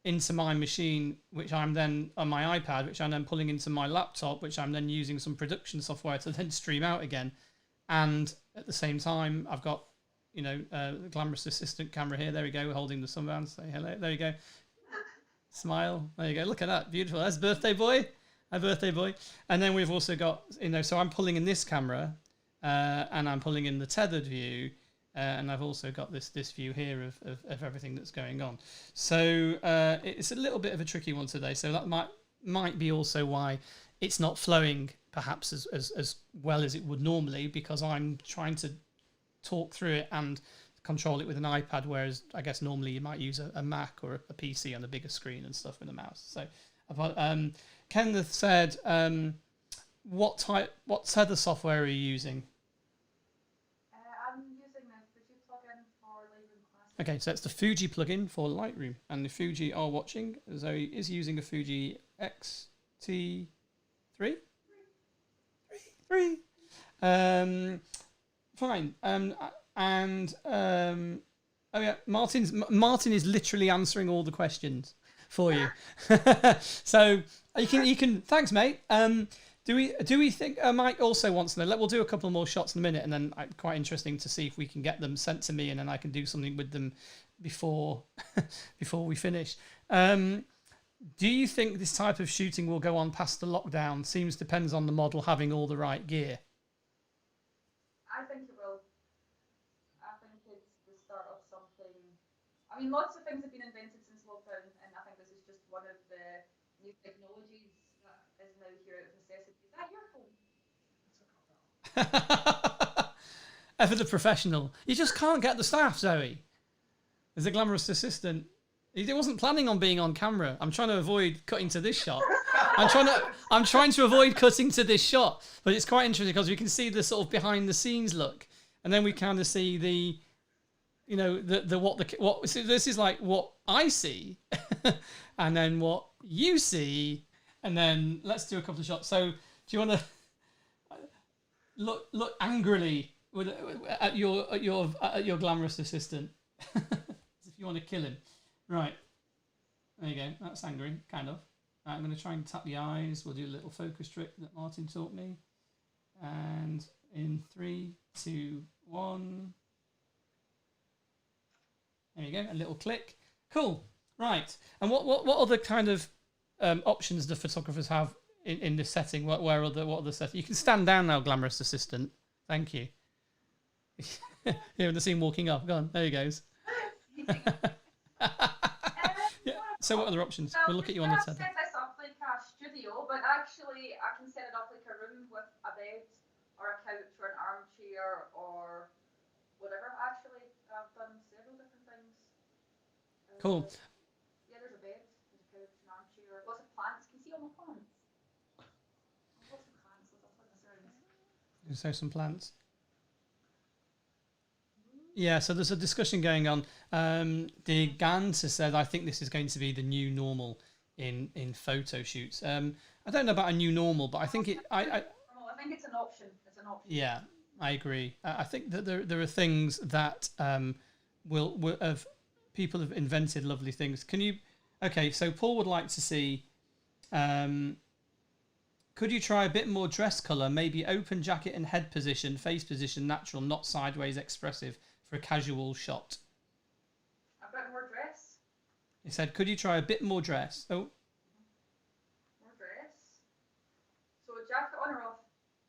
into my machine, which I'm then on my iPad, which I'm then pulling into my laptop, which I'm then using some production software to then stream out again. And at the same time, I've got, the glamorous assistant camera here. There we go, holding the sunband. Say hello. There you go. Smile. There you go. Look at that. Beautiful. That's birthday boy. My birthday boy. And then we've also got, so I'm pulling in this camera and I'm pulling in the tethered view. And I've also got this view here of everything that's going on. So it's a little bit of a tricky one today. So that might be also why it's not flowing perhaps as well as it would normally, because I'm trying to talk through it and control it with an iPad, whereas I guess normally you might use a Mac or a PC on a bigger screen and stuff with a mouse. So Kenneth said, what tether software are you using? I'm using the Fuji plugin for Lightroom Classic. Okay, so it's the Fuji plugin for Lightroom, and the Fuji are watching. Zoe is using a Fuji X-T3. Three. Fine. Oh yeah, Martin is literally answering all the questions for you. So you can. Thanks, mate. Do we think Mike also wants to know? We'll do a couple more shots in a minute, and then quite interesting to see if we can get them sent to me, and then I can do something with them before we finish. Do you think this type of shooting will go on past the lockdown? Seems depends on the model having all the right gear. I think it will. I think it's the start of something. I mean, lots of things have been invented since lockdown, and I think this is just one of the new technologies that is now here out of necessity. Is that your phone? Ever the professional. You just can't get the staff, Zoe. As a glamorous assistant, he wasn't planning on being on camera. I'm trying to avoid cutting to this shot. I'm trying to avoid cutting to this shot, but it's quite interesting because we can see the sort of behind the scenes look, and then we kind of see the, what. So this is like what I see, and then what you see, and then let's do a couple of shots. So do you want to look angrily at your glamorous assistant, as if you want to kill him? Right. There you go. That's angry, kind of. I'm going to try and tap the eyes. We'll do a little focus trick that Martin taught me. And in 3, 2, 1. There you go, a little click. Cool. Right. And what other kind of options do photographers have in this setting? What other settings? You can stand down now, glamorous assistant. Thank you. You're in the scene walking up. Go on. There he goes. Yeah. So what other options? We'll look at you on the setting. Set this up like a studio, but actually I can set it up like a room with a bed or a couch or an armchair or whatever. Actually, I've done several different things. Cool. Yeah, there's a bed, there's a couch, an armchair, lots of plants. Can you see all my plants? Lots of plants. Lots of plants. So some plants. Yeah, so there's a discussion going on. The Gans has said, I think this is going to be the new normal in photo shoots. I don't know about a new normal, but I think I think it's an option. It's an option. Yeah, I agree. I think that there are things that will have people have invented lovely things. Can you? Okay, so Paul would like to see. Could you try a bit more dress color? Maybe open jacket and head position, face position, natural, not sideways, expressive for a casual shot. A bit more dress. He said, could you try a bit more dress? Oh, More dress. So jacket on or off?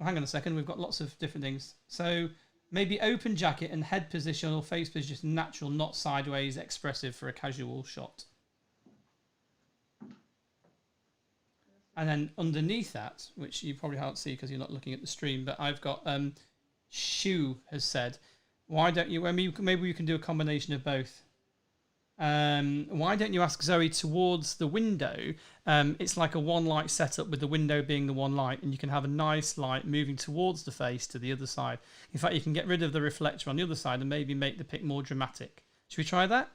hang on a second. We've got lots of different things. So maybe open jacket and head position or face position, natural, not sideways, expressive for a casual shot. And then underneath that, which you probably can't see because you're not looking at the stream, but I've got Shu has said, why don't you, maybe we can do a combination of both. Why don't you ask Zoe towards the window? It's like a one light setup with the window being the one light, and you can have a nice light moving towards the face to the other side. In fact, you can get rid of the reflector on the other side and maybe make the pic more dramatic. Should we try that?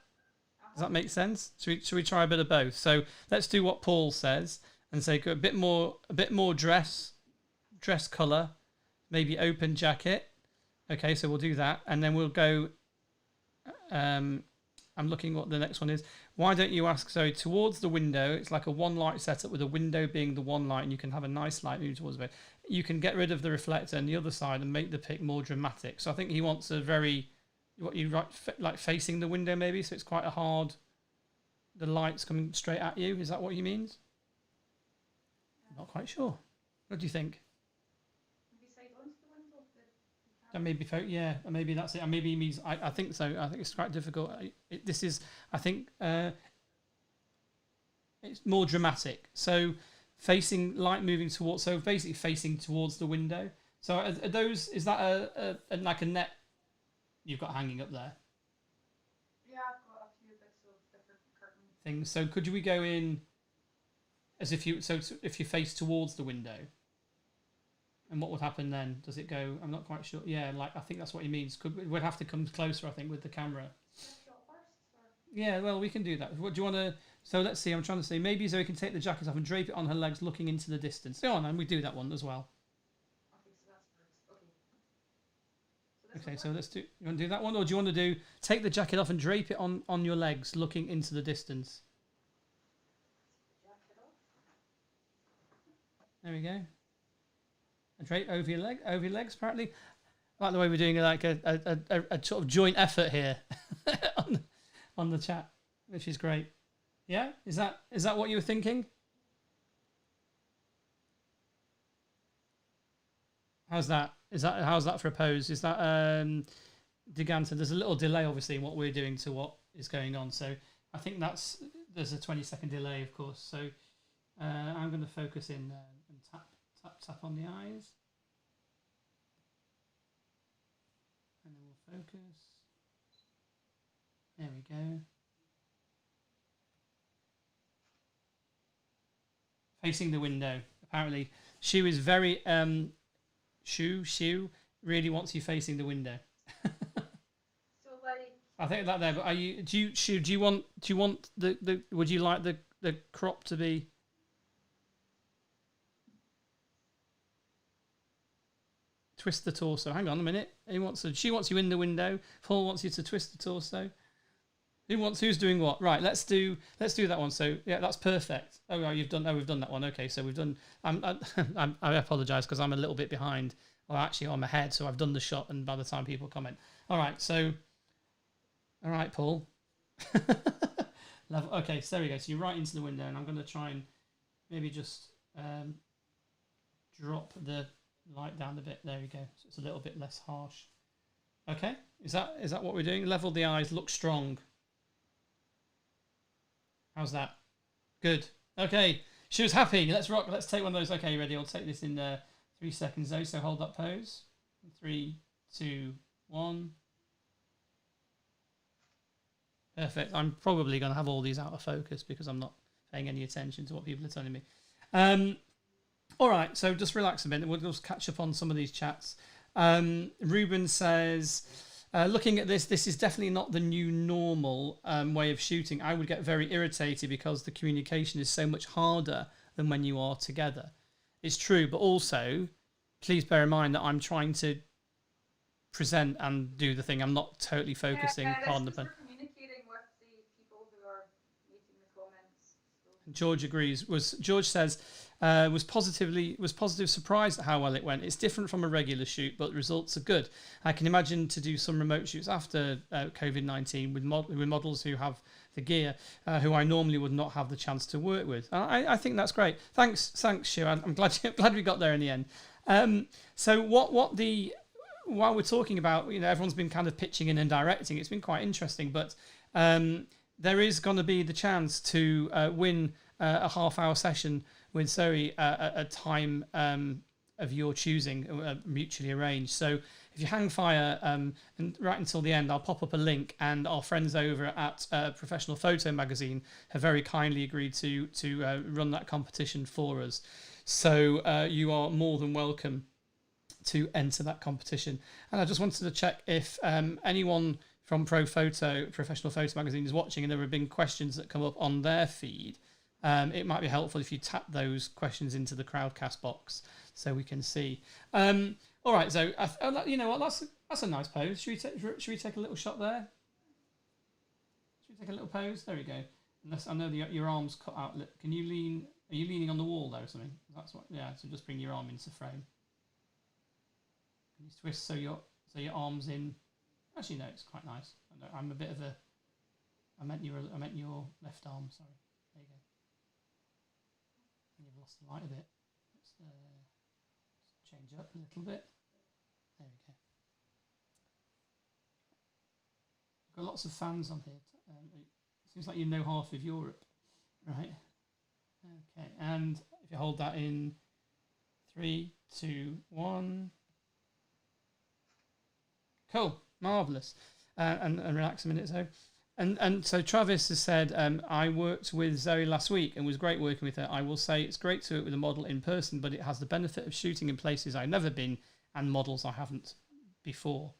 Does that make sense? Should we try a bit of both? So let's do what Paul says and say a bit more dress color, maybe open jacket. Okay, so we'll do that, and then we'll go. I'm looking what the next one is. Why don't you ask Zoe towards the window? It's like a one light setup with a window being the one light, and you can have a nice light moving towards the bed. You can get rid of the reflector on the other side and make the pic more dramatic. So I think he wants a very, what you write, like facing the window maybe, so it's quite a hard, the light's coming straight at you. Is that what he means? I'm not quite sure. What do you think? Maybe side onto the window. That may be, yeah, maybe that's it. And maybe he means, I think so. I think it's quite difficult. I think it's more dramatic. So facing, light moving towards, so basically facing towards the window. So are those, is that a like a net you've got hanging up there? Yeah, I've got a few bits of different curtain things. So could we go in as if you, so if you face towards the window? And what would happen then? Does it go? I'm not quite sure. Yeah, like I think that's what he means. We'd have to come closer, I think, with the camera. Yeah, well, we can do that. What do you want to? So let's see. I'm trying to see. Maybe Zoe can take the jacket off and drape it on her legs, looking into the distance. Go on, and we do that one as well. Okay, so that's Okay, so let's do. You want to do that one, or do you want to do take the jacket off and drape it on your legs, looking into the distance? There we go. And drape over your legs. Apparently, I like the way we're doing like a sort of joint effort here on the chat, which is great. Yeah, is that what you were thinking? How's that? How's that for a pose? Is that Deganter? There's a little delay, obviously, in what we're doing to what is going on. So I think there's a 20-second delay, of course. So I'm going to focus in and tap on the eyes, and then we'll focus. There we go. Facing the window. Apparently, Shu is very Shu really wants you facing the window. So like. I think that there. But Shu? Do you want the? Would you like the crop to be? Twist the torso. Hang on a minute. She wants you in the window. Paul wants you to twist the torso. Who's doing what? Right, let's do that one. So yeah, that's perfect. Oh, well, we've done that one. Okay, so we've done. I apologise because I'm a little bit behind, or actually I'm ahead. So I've done the shot, and by the time people comment, all right. So, all right, Paul. Okay, so there we go. So you're right into the window, and I'm going to try and maybe just drop the light down a bit. There we go. So it's a little bit less harsh. Okay, is that what we're doing? Level the eyes. Look strong. How's that? Good. Okay. She was happy. Let's rock. Let's take one of those. Okay, ready? I'll take this in 3 seconds though. So hold that pose. 3, 2, 1. Perfect. I'm probably going to have all these out of focus because I'm not paying any attention to what people are telling me. All right. So just relax a minute. We'll just catch up on some of these chats. Ruben says, looking at this is definitely not the new normal way of shooting. I would get very irritated because the communication is so much harder than when you are together. It's true, but also please bear in mind that I'm trying to present and do the thing. I'm not totally focusing. Pardon the pun. Communicating with the people who are making the comments. So. George agrees. George says was positive surprised at how well it went. It's different from a regular shoot, but the results are good. I can imagine to do some remote shoots after COVID-19 with models who have the gear, who I normally would not have the chance to work with. I think that's great. Thanks, Shu. I'm glad we got there in the end. So while we're talking about, everyone's been kind of pitching in and directing. It's been quite interesting, but there is going to be the chance to win a half-hour session with Zoe at a time of your choosing, mutually arranged. So if you hang fire and right until the end, I'll pop up a link, and our friends over at Professional Photo Magazine have very kindly agreed to run that competition for us. So you are more than welcome to enter that competition. And I just wanted to check if anyone from Professional Photo Magazine is watching, and there have been questions that come up on their feed. It might be helpful if you tap those questions into the Crowdcast box so we can see. All right, so you know what? That's a nice pose. Should we take a little shot there? Should we take a little pose? There we go. Unless I know your arms cut out. Can you lean? Are you leaning on the wall there or something? That's what. Yeah. So just bring your arm into frame. Can you twist so your arms in? Actually, no, it's quite nice. I'm a bit of a. I meant your left arm. Sorry. There you go. You've lost the light a bit. Let's change up a little bit. There we go. We've got lots of fans on here. It seems like you know half of Europe, right? Okay, and if you hold that in 3, 2, 1. Cool, marvellous. And relax a minute, so. And so Travis has said, I worked with Zoe last week and was great working with her. I will say it's great to work with a model in person, but it has the benefit of shooting in places I've never been and models I haven't before.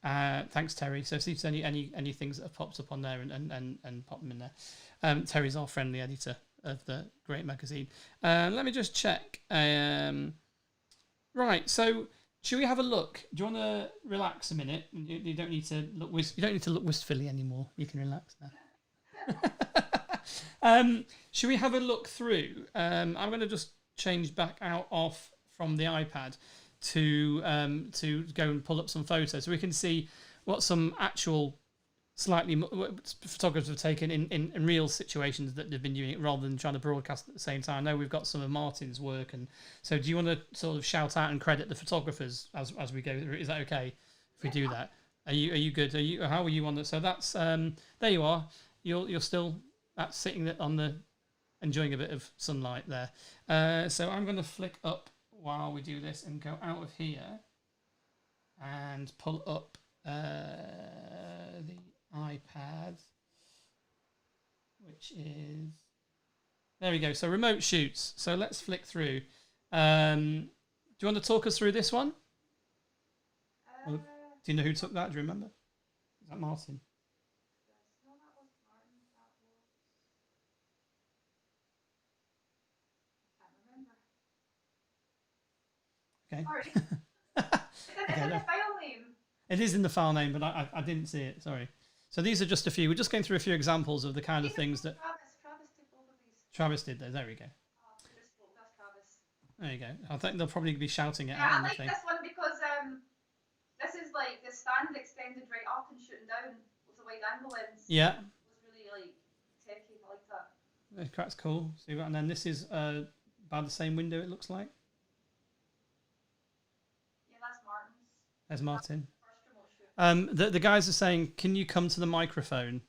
Thanks, Terry. So see if there's any things that have popped up on there and pop them in there. Terry's our friendly editor of the great magazine. Let me just check. Right, so should we have a look? Do you want to relax a minute? You don't need to look. You don't need to look wistfully anymore. You can relax now. Should we have a look through? I'm going to just change back out off from the iPad to go and pull up some photos so we can see what some actual photographers have taken in real situations that they've been doing it rather than trying to broadcast at the same time. I know we've got some of Martin's work, and so do you want to sort of shout out and credit the photographers as we go through? Is that okay if we do that? Are you good? How are you on that? So that's there you are. You're still sitting on the enjoying a bit of sunlight there. So I'm going to flick up while we do this and go out of here and pull up the iPad, which is there we go. So remote shoots. So let's flick through. Do you want to talk us through this one? Do you know who took that? Do you remember? Is that Martin? No, that was Martin. That was. I can't remember. Okay. Is it a file name? It is in the file name, but I didn't see it. Sorry. So these are just a few. We're just going through a few examples of the kind of things that Travis did both of these. Travis did there. There we go. Bespoke, that's Travis. There you go. I think they'll probably be shouting it Yeah, out I on the like thing. this one because this is like the stand extended right up and shooting down with the wide angle lens. Yeah. It was really like techy. I like that. That's cool. See, and then this is about the same window. It looks like. Yeah, that's Martin's. There's Martin. First remote shoot. The guys are saying, "Can you come to the microphone?"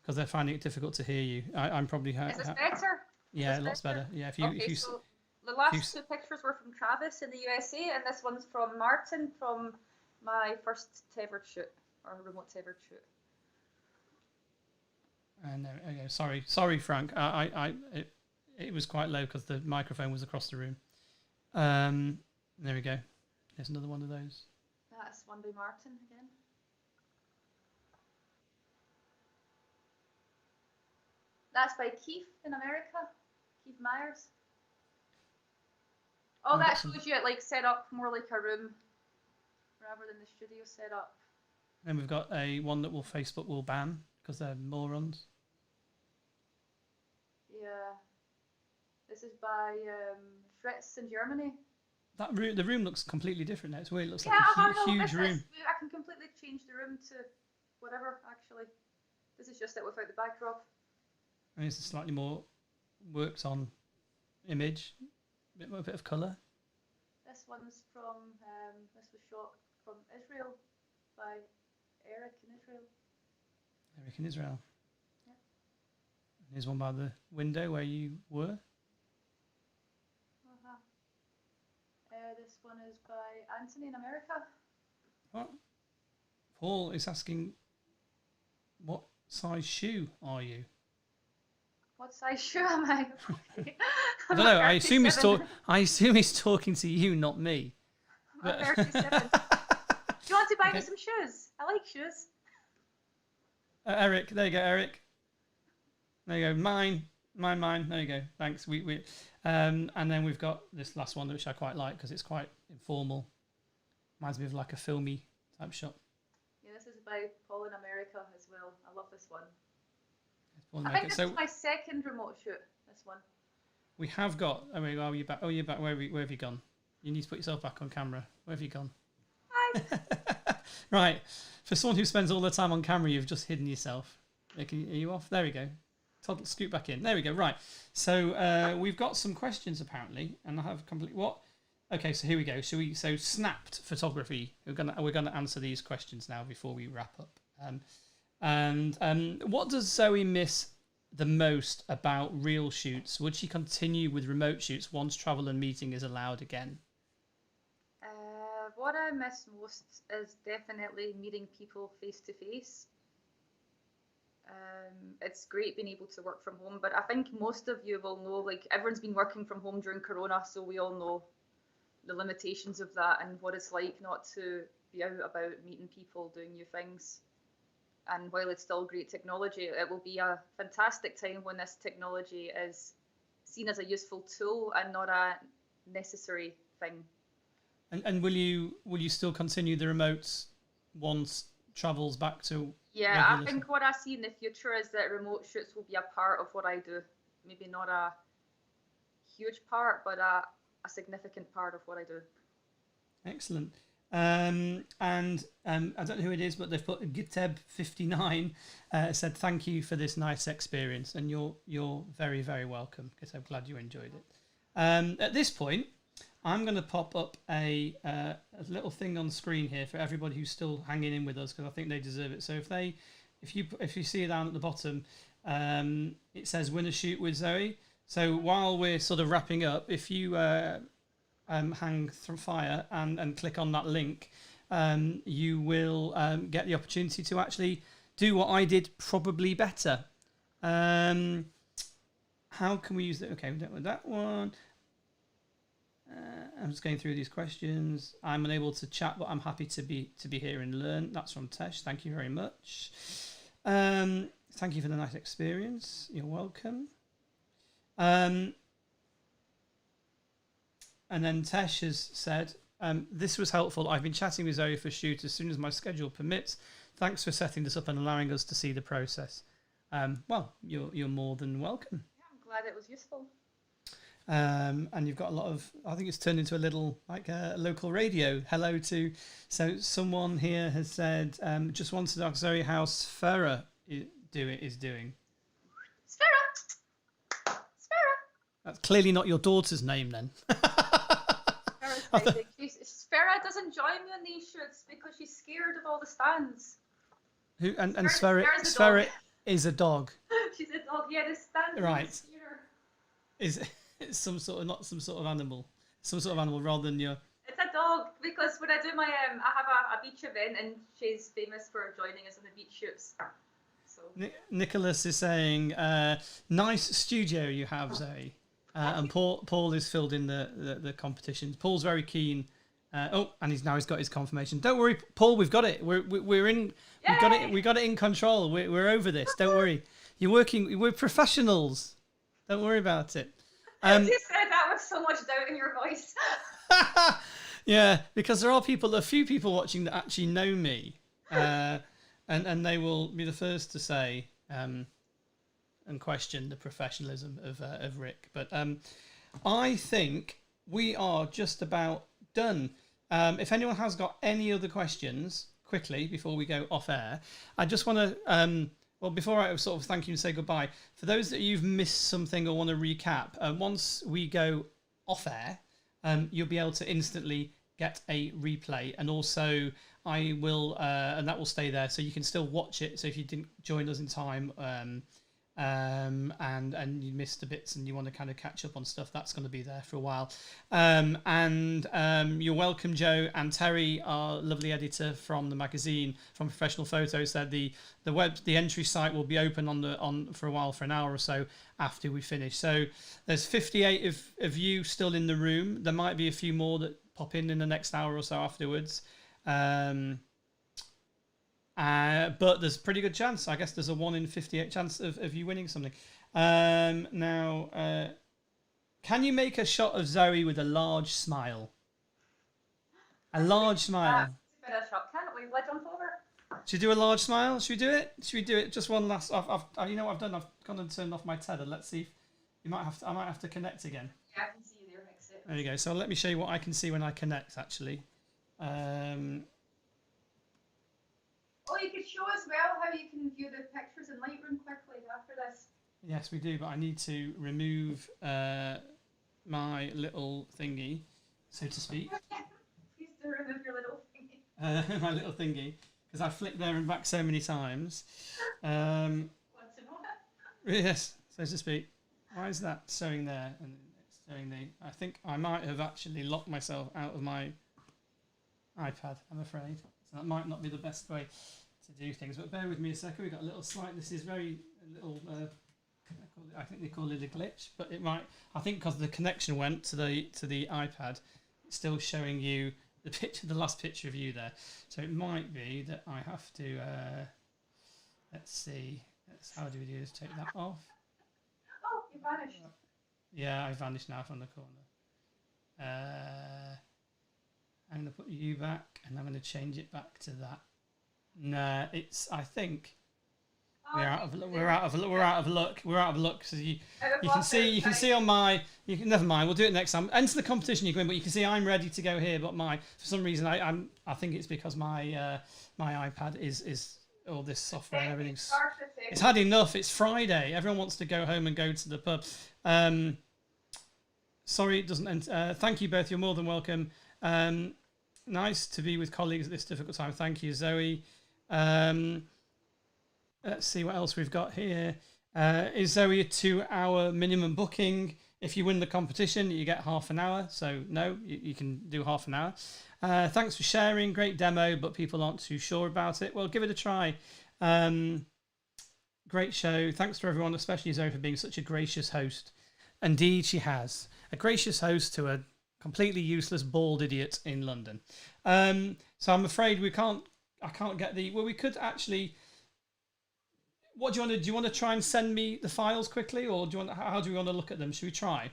Because they're finding it difficult to hear you. I'm probably. Is this better? Yeah, Is this lots better. Yeah, if you. Okay, so the last two pictures were from Travis in the USA, and this one's from Martin from my first tethered shoot, or remote tethered shoot. And there we go. Sorry, Frank. It was quite low because the microphone was across the room. There we go. There's another one of those. That's one by Martin again. That's by Keith in America. Keith Myers. Oh, that shows you it like set up more like a room rather than the studio setup. Then we've got one that Facebook will ban because they're morons. Yeah. This is by Fritz in Germany. The room looks completely different now. It's weird. It looks Yeah, like a huge room. I can completely change the room to whatever, actually. This is just it without the backdrop. And it's a slightly more worked on image. A bit of colour. This one's from, this was shot from Israel by Eric in Israel. Eric in Israel. Yeah. Here's one by the window where you were. Uh-huh. This one is by Anthony in America. What? Paul is asking, what size shoe are you? What size shoe am I? I don't know. I assume he's talking to you, not me. I'm 37. Do you want to buy me some shoes? I like shoes. Eric, there you go, Eric. There you go, mine. There you go. Thanks. And then we've got this last one, which I quite like because it's quite informal. Reminds me of like a filmy type shot. Yeah, this is by Paul in America as well. I love this one. Paul in I America. think this is my second remote shoot. This one. We have got. Oh, are you back? Oh, you're back. Where have you gone? You need to put yourself back on camera. Where have you gone? Hi. Right. For someone who spends all the time on camera, you've just hidden yourself. Are you off? There we go. Toddle, scoot back in. There we go. Right. So we've got some questions apparently, and I have complete what? Okay. So here we go. So snapped photography. We're gonna answer these questions now before we wrap up. And what does Zoe miss the most about real shoots? Would she continue with remote shoots once travel and meeting is allowed again? What I miss most is definitely meeting people face to face. It's great being able to work from home, but I think most of you will know, like, everyone's been working from home during Corona, so we all know the limitations of that and what it's like not to be out about meeting people, doing new things. And while it's still great technology, it will be a fantastic time when this technology is seen as a useful tool and not a necessary thing. And will you still continue the remotes once travel's back to? Yeah, I think what I see in the future is that remote shoots will be a part of what I do. Maybe not a huge part, but a significant part of what I do. Excellent. And I don't know who it is, but they've put Giteb59 said thank you for this nice experience, and you're very, very welcome, because I'm glad you enjoyed it. At this point, I'm going to pop up a little thing on the screen here for everybody who's still hanging in with us, because I think they deserve it. So if you see down at the bottom, it says win a shoot with Zoe. So while we're sort of wrapping up, if you hang from fire and click on that link, you will get the opportunity to actually do what I did, probably better. How can we use it? Okay, we don't want that one. I'm just going through these questions. I'm unable to chat, but I'm happy to be here and learn. That's from Tesh. Thank you very much. Thank you for the nice experience. You're welcome. And then Tesh has said, This was helpful. I've been chatting with Zoe for shoot as soon as my schedule permits. Thanks for setting this up and allowing us to see the process. Well, you're more than welcome. Yeah, I'm glad it was useful. And you've got a lot of, I think it's turned into a little like a local radio. Hello to, so someone here has said, just wanted to ask Zoe how Sfera is doing. Sfera! That's clearly not your daughter's name then. Sfera doesn't join me on these shoots because she's scared of all the stands. Who and Sfera's Sfera is a dog. She's a dog. Yeah, the stands. Right. Is it's some sort of not some sort of animal, some sort of animal rather than your. It's a dog because when I do my I have a beach event and she's famous for joining us on the beach shoots. So. Nicholas is saying, "Nice studio you have, Zoe." And Paul is filled in the competitions. Paul's very keen. And he's got his confirmation. Don't worry, Paul. We've got it. We're in. Yay! We got it. We got it in control. We're over this. Don't worry. You're working. We're professionals. Don't worry about it. You said that with so much doubt in your voice. Yeah, because there are a few people watching that actually know me, and they will be the first to say and question the professionalism of Rick. But I think we are just about done. If anyone has got any other questions, quickly before we go off air, I just want to. Well, before I sort of thank you and say goodbye, for those that you've missed something or want to recap, once we go off air, you'll be able to instantly get a replay, and also I will, and that will stay there, so you can still watch it. So if you didn't join us in time, and you missed the bits and you want to kind of catch up on stuff, that's going to be there for a while. You're welcome, Joe and Terry, our lovely editor from the magazine, from Professional Photos, said the entry site will be open for a while, for an hour or so after we finish. So there's 58 of you still in the room. There might be a few more that pop in the next hour or so afterwards. But there's a pretty good chance. I guess there's a 1 in 58 chance of you winning something. Now, can you make a shot of Zoe with a large smile? A large smile. Bit of shot, can't we? Let's jump over. Should we do a large smile? Should we do it? Should we do it? Just one last. You know what I've done? I've gone and turned off my tether. Let's see. I might have to connect again. Yeah, I can see you there. Next it. There you go. So let me show you what I can see when I connect. Actually. Oh, you could show us well how you can view the pictures in Lightroom quickly after this. Yes, we do, but I need to remove my little thingy, so to speak. Please do remove your little thingy. My little thingy, because I flicked there and back so many times. Want to know it? Yes, so to speak. Why is that showing there? And it's showing I think I might have actually locked myself out of my iPad, I'm afraid. So that might not be the best way to do things, but bear with me a second. We've got a little slight. This is very little. I think they call it a glitch, but it might. I think because the connection went to the iPad, it's still showing you the picture, the last picture of you there. So it might be that I have to. Let's see. How do we do this? Take that off. Oh, you vanished. Yeah, I vanished now from the corner. I'm going to put you back, and I'm going to change it back to that. No, it's. I think we're out of luck. So you can see on my. Never mind. We'll do it next time. Enter the competition you go in, but you can see I'm ready to go here. But for some reason I think it's because my iPad is all this software and everything's. It's had enough. It's Friday. Everyone wants to go home and go to the pub. Sorry, it doesn't end. Thank you both. You're more than welcome. Nice to be with colleagues at this difficult time. Thank you, Zoe. Let's see what else we've got here. Is Zoe a 2-hour minimum booking? If you win the competition, you get half an hour. So no, you can do half an hour. Thanks for sharing. Great demo, but people aren't too sure about it. Well, give it a try. Great show. Thanks to everyone, especially Zoe, for being such a gracious host. Indeed, she has. A gracious host to a completely useless bald idiot in London. So I'm afraid I can't get the. Well, we could actually. What do you want to do? You want to try and send me the files quickly, or how do we want to look at them? Should we try?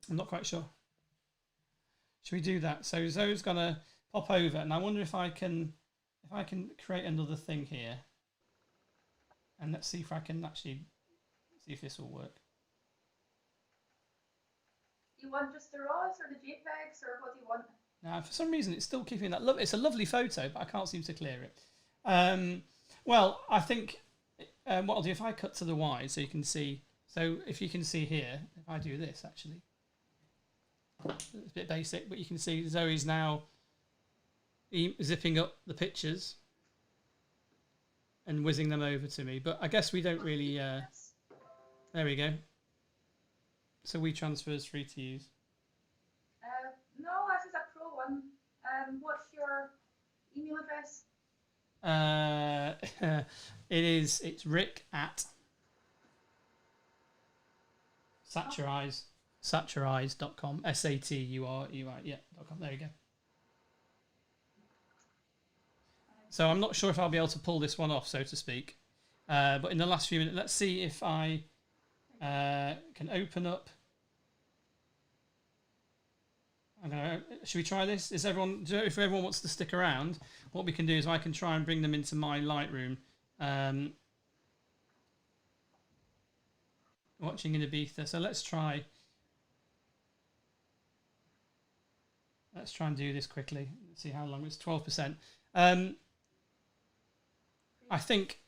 I'm not quite sure. Should we do that? So Zoe's gonna pop over, and I wonder if I can create another thing here, and let's see if I can actually see if this will work. You want just the raws or the JPEGs, or what do you want? Now, for some reason, it's still keeping that. It's a lovely photo, but I can't seem to clear it. Well, I think what I'll do if I cut to the wide, so you can see. So if you can see here, if I do this, actually, it's a bit basic, but you can see Zoe's now zipping up the pictures and whizzing them over to me. But I guess we don't really. There we go. So WeTransfer is free to use. No, this is a pro one. What's your email address? It's Rick at saturize.com. SATUREI.com. There you go. So I'm not sure if I'll be able to pull this one off, so to speak. But in the last few minutes, let's see if I can open up. I don't know. Should we try this? If everyone wants to stick around, what we can do is I can try and bring them into my Lightroom. Watching in Ibiza. So let's try and do this quickly. Let's see how long. It's 12%. I think.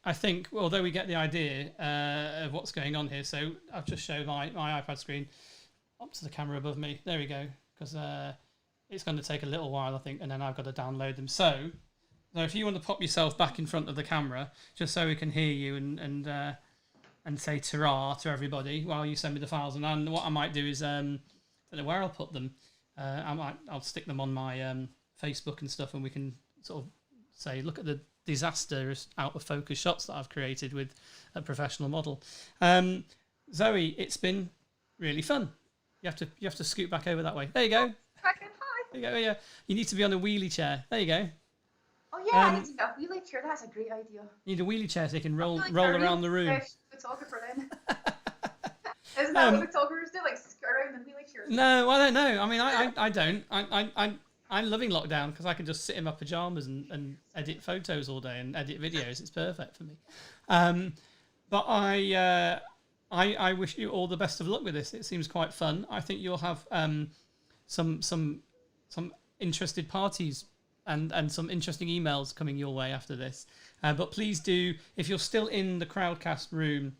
Although we get the idea of what's going on here, so I've just shown my iPad screen up to the camera above me. There we go. Because it's going to take a little while, I think, and then I've got to download them. So if you want to pop yourself back in front of the camera, just so we can hear you and say ta-ra to everybody while you send me the files. And what I might do is, I don't know where I'll put them. I'll stick them on my Facebook and stuff, and we can sort of say, look at the disastrous out of focus shots that I've created with a professional model. Zoe, it's been really fun. You have to scoot back over that way. There you go. Hi. There you go. Yeah. You need to be on a wheelie chair. There you go. Oh yeah, I need to get a wheelie chair. That's a great idea. You need a wheelie chair so you can roll around the room. Photographer then. Isn't that what photographers do? Like scoot around in wheelie chairs? No, I don't know. I mean, I don't. I'm loving lockdown because I can just sit in my pajamas and edit photos all day and edit videos. It's perfect for me. But I wish you all the best of luck with this. It seems quite fun. I think you'll have some interested parties and some interesting emails coming your way after this. But please do, if you're still in the Crowdcast room,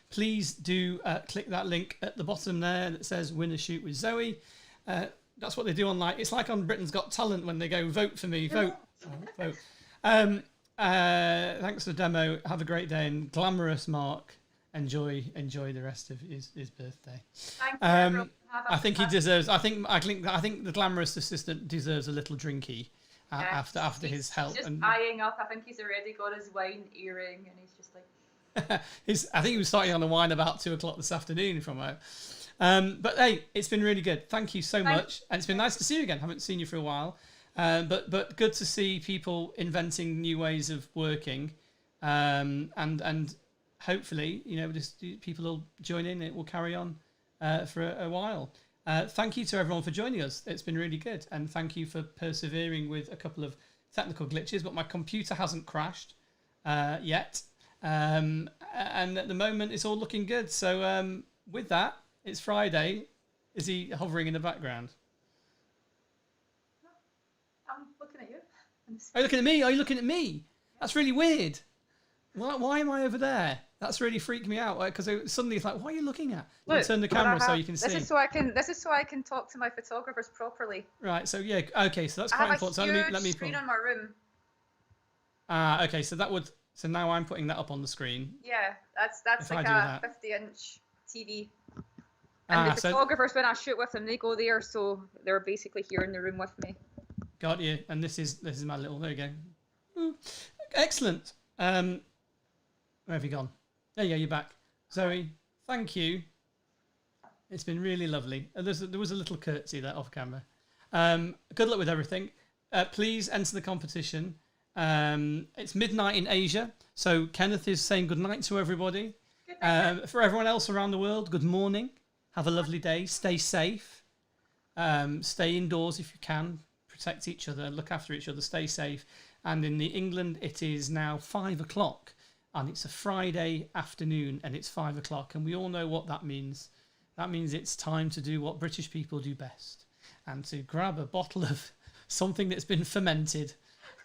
please do click that link at the bottom there that says "Win a Shoot with Zoe." That's what they do on It's like on Britain's Got Talent when they go vote for me, vote. Thanks for the demo. Have a great day, and glamorous Marc. Enjoy the rest of his birthday. Thank you, everyone. I think he deserves. I think the glamorous assistant deserves a little drinky after his help. He's just eyeing up. I think he's already got his wine earring, and he's just like. I think he was starting on the wine about 2:00 this afternoon from out. But hey, it's been really good. Thank you so much, and it's been nice to see you again. Haven't seen you for a while, but good to see people inventing new ways of working, and hopefully, just people will join in. It will carry on for a while. Thank you to everyone for joining us. It's been really good, and thank you for persevering with a couple of technical glitches. But my computer hasn't crashed yet, and at the moment it's all looking good. So with that, it's Friday. Is he hovering in the background? I'm looking at you. Are you looking at me? Are you looking at me? That's really weird. Why am I over there? That's really freaked me out because suddenly it's like, what are you looking at? Look, turn the camera so you can see. This is so I can talk to my photographers properly. Right. So yeah. Okay. So that's quite important. So let me screen on my room. Okay. So that would. So now I'm putting that up on the screen. Yeah. That's like a 50-inch TV. And the so photographers, when I shoot with them, they go there, so they're basically here in the room with me. Got you. And this is my little. There you go. Ooh, excellent. Where have you gone? There you go. You're back, Zoe. Thank you. It's been really lovely. There was a little curtsy there off camera. Good luck with everything. Please enter the competition. It's midnight in Asia, so Kenneth is saying good night to everybody. For everyone else around the world, good morning. Have a lovely day. Stay safe. Stay indoors if you can. Protect each other. Look after each other. Stay safe. And in England, it is now 5 o'clock. And it's a Friday afternoon. And it's 5 o'clock. And we all know what that means. That means it's time to do what British people do best. And to grab a bottle of something that's been fermented,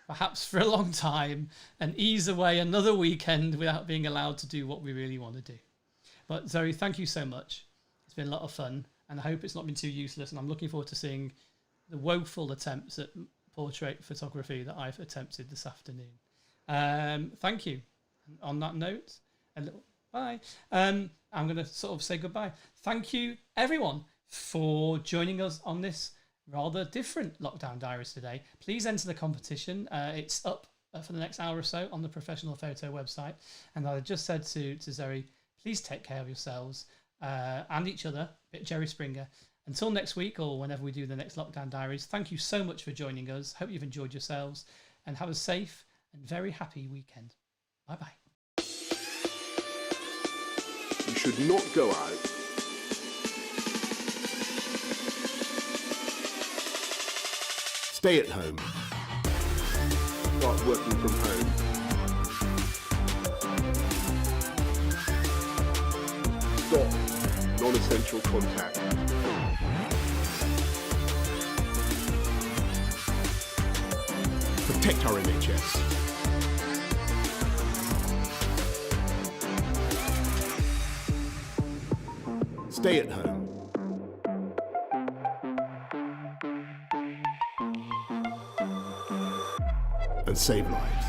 perhaps for a long time, and ease away another weekend without being allowed to do what we really want to do. But Zoe, thank you so much. It's been a lot of fun, and I hope it's not been too useless, and I'm looking forward to seeing the woeful attempts at portrait photography that I've attempted this afternoon. Thank you. And on that note, a little bye. I'm going to sort of say goodbye. Thank you, everyone, for joining us on this rather different Lockdown Diaries today. Please enter the competition. It's up for the next hour or so on the Professional Photo website. And I just said to Zoe, please take care of yourselves and each other, bit Jerry Springer. Until next week or whenever we do the next Lockdown Diaries, thank you so much for joining us. Hope you've enjoyed yourselves and have a safe and very happy weekend. Bye-bye. You should not go out stay at home. Start working from home. Stop non-essential contact. Protect our NHS. Stay at home. And save lives.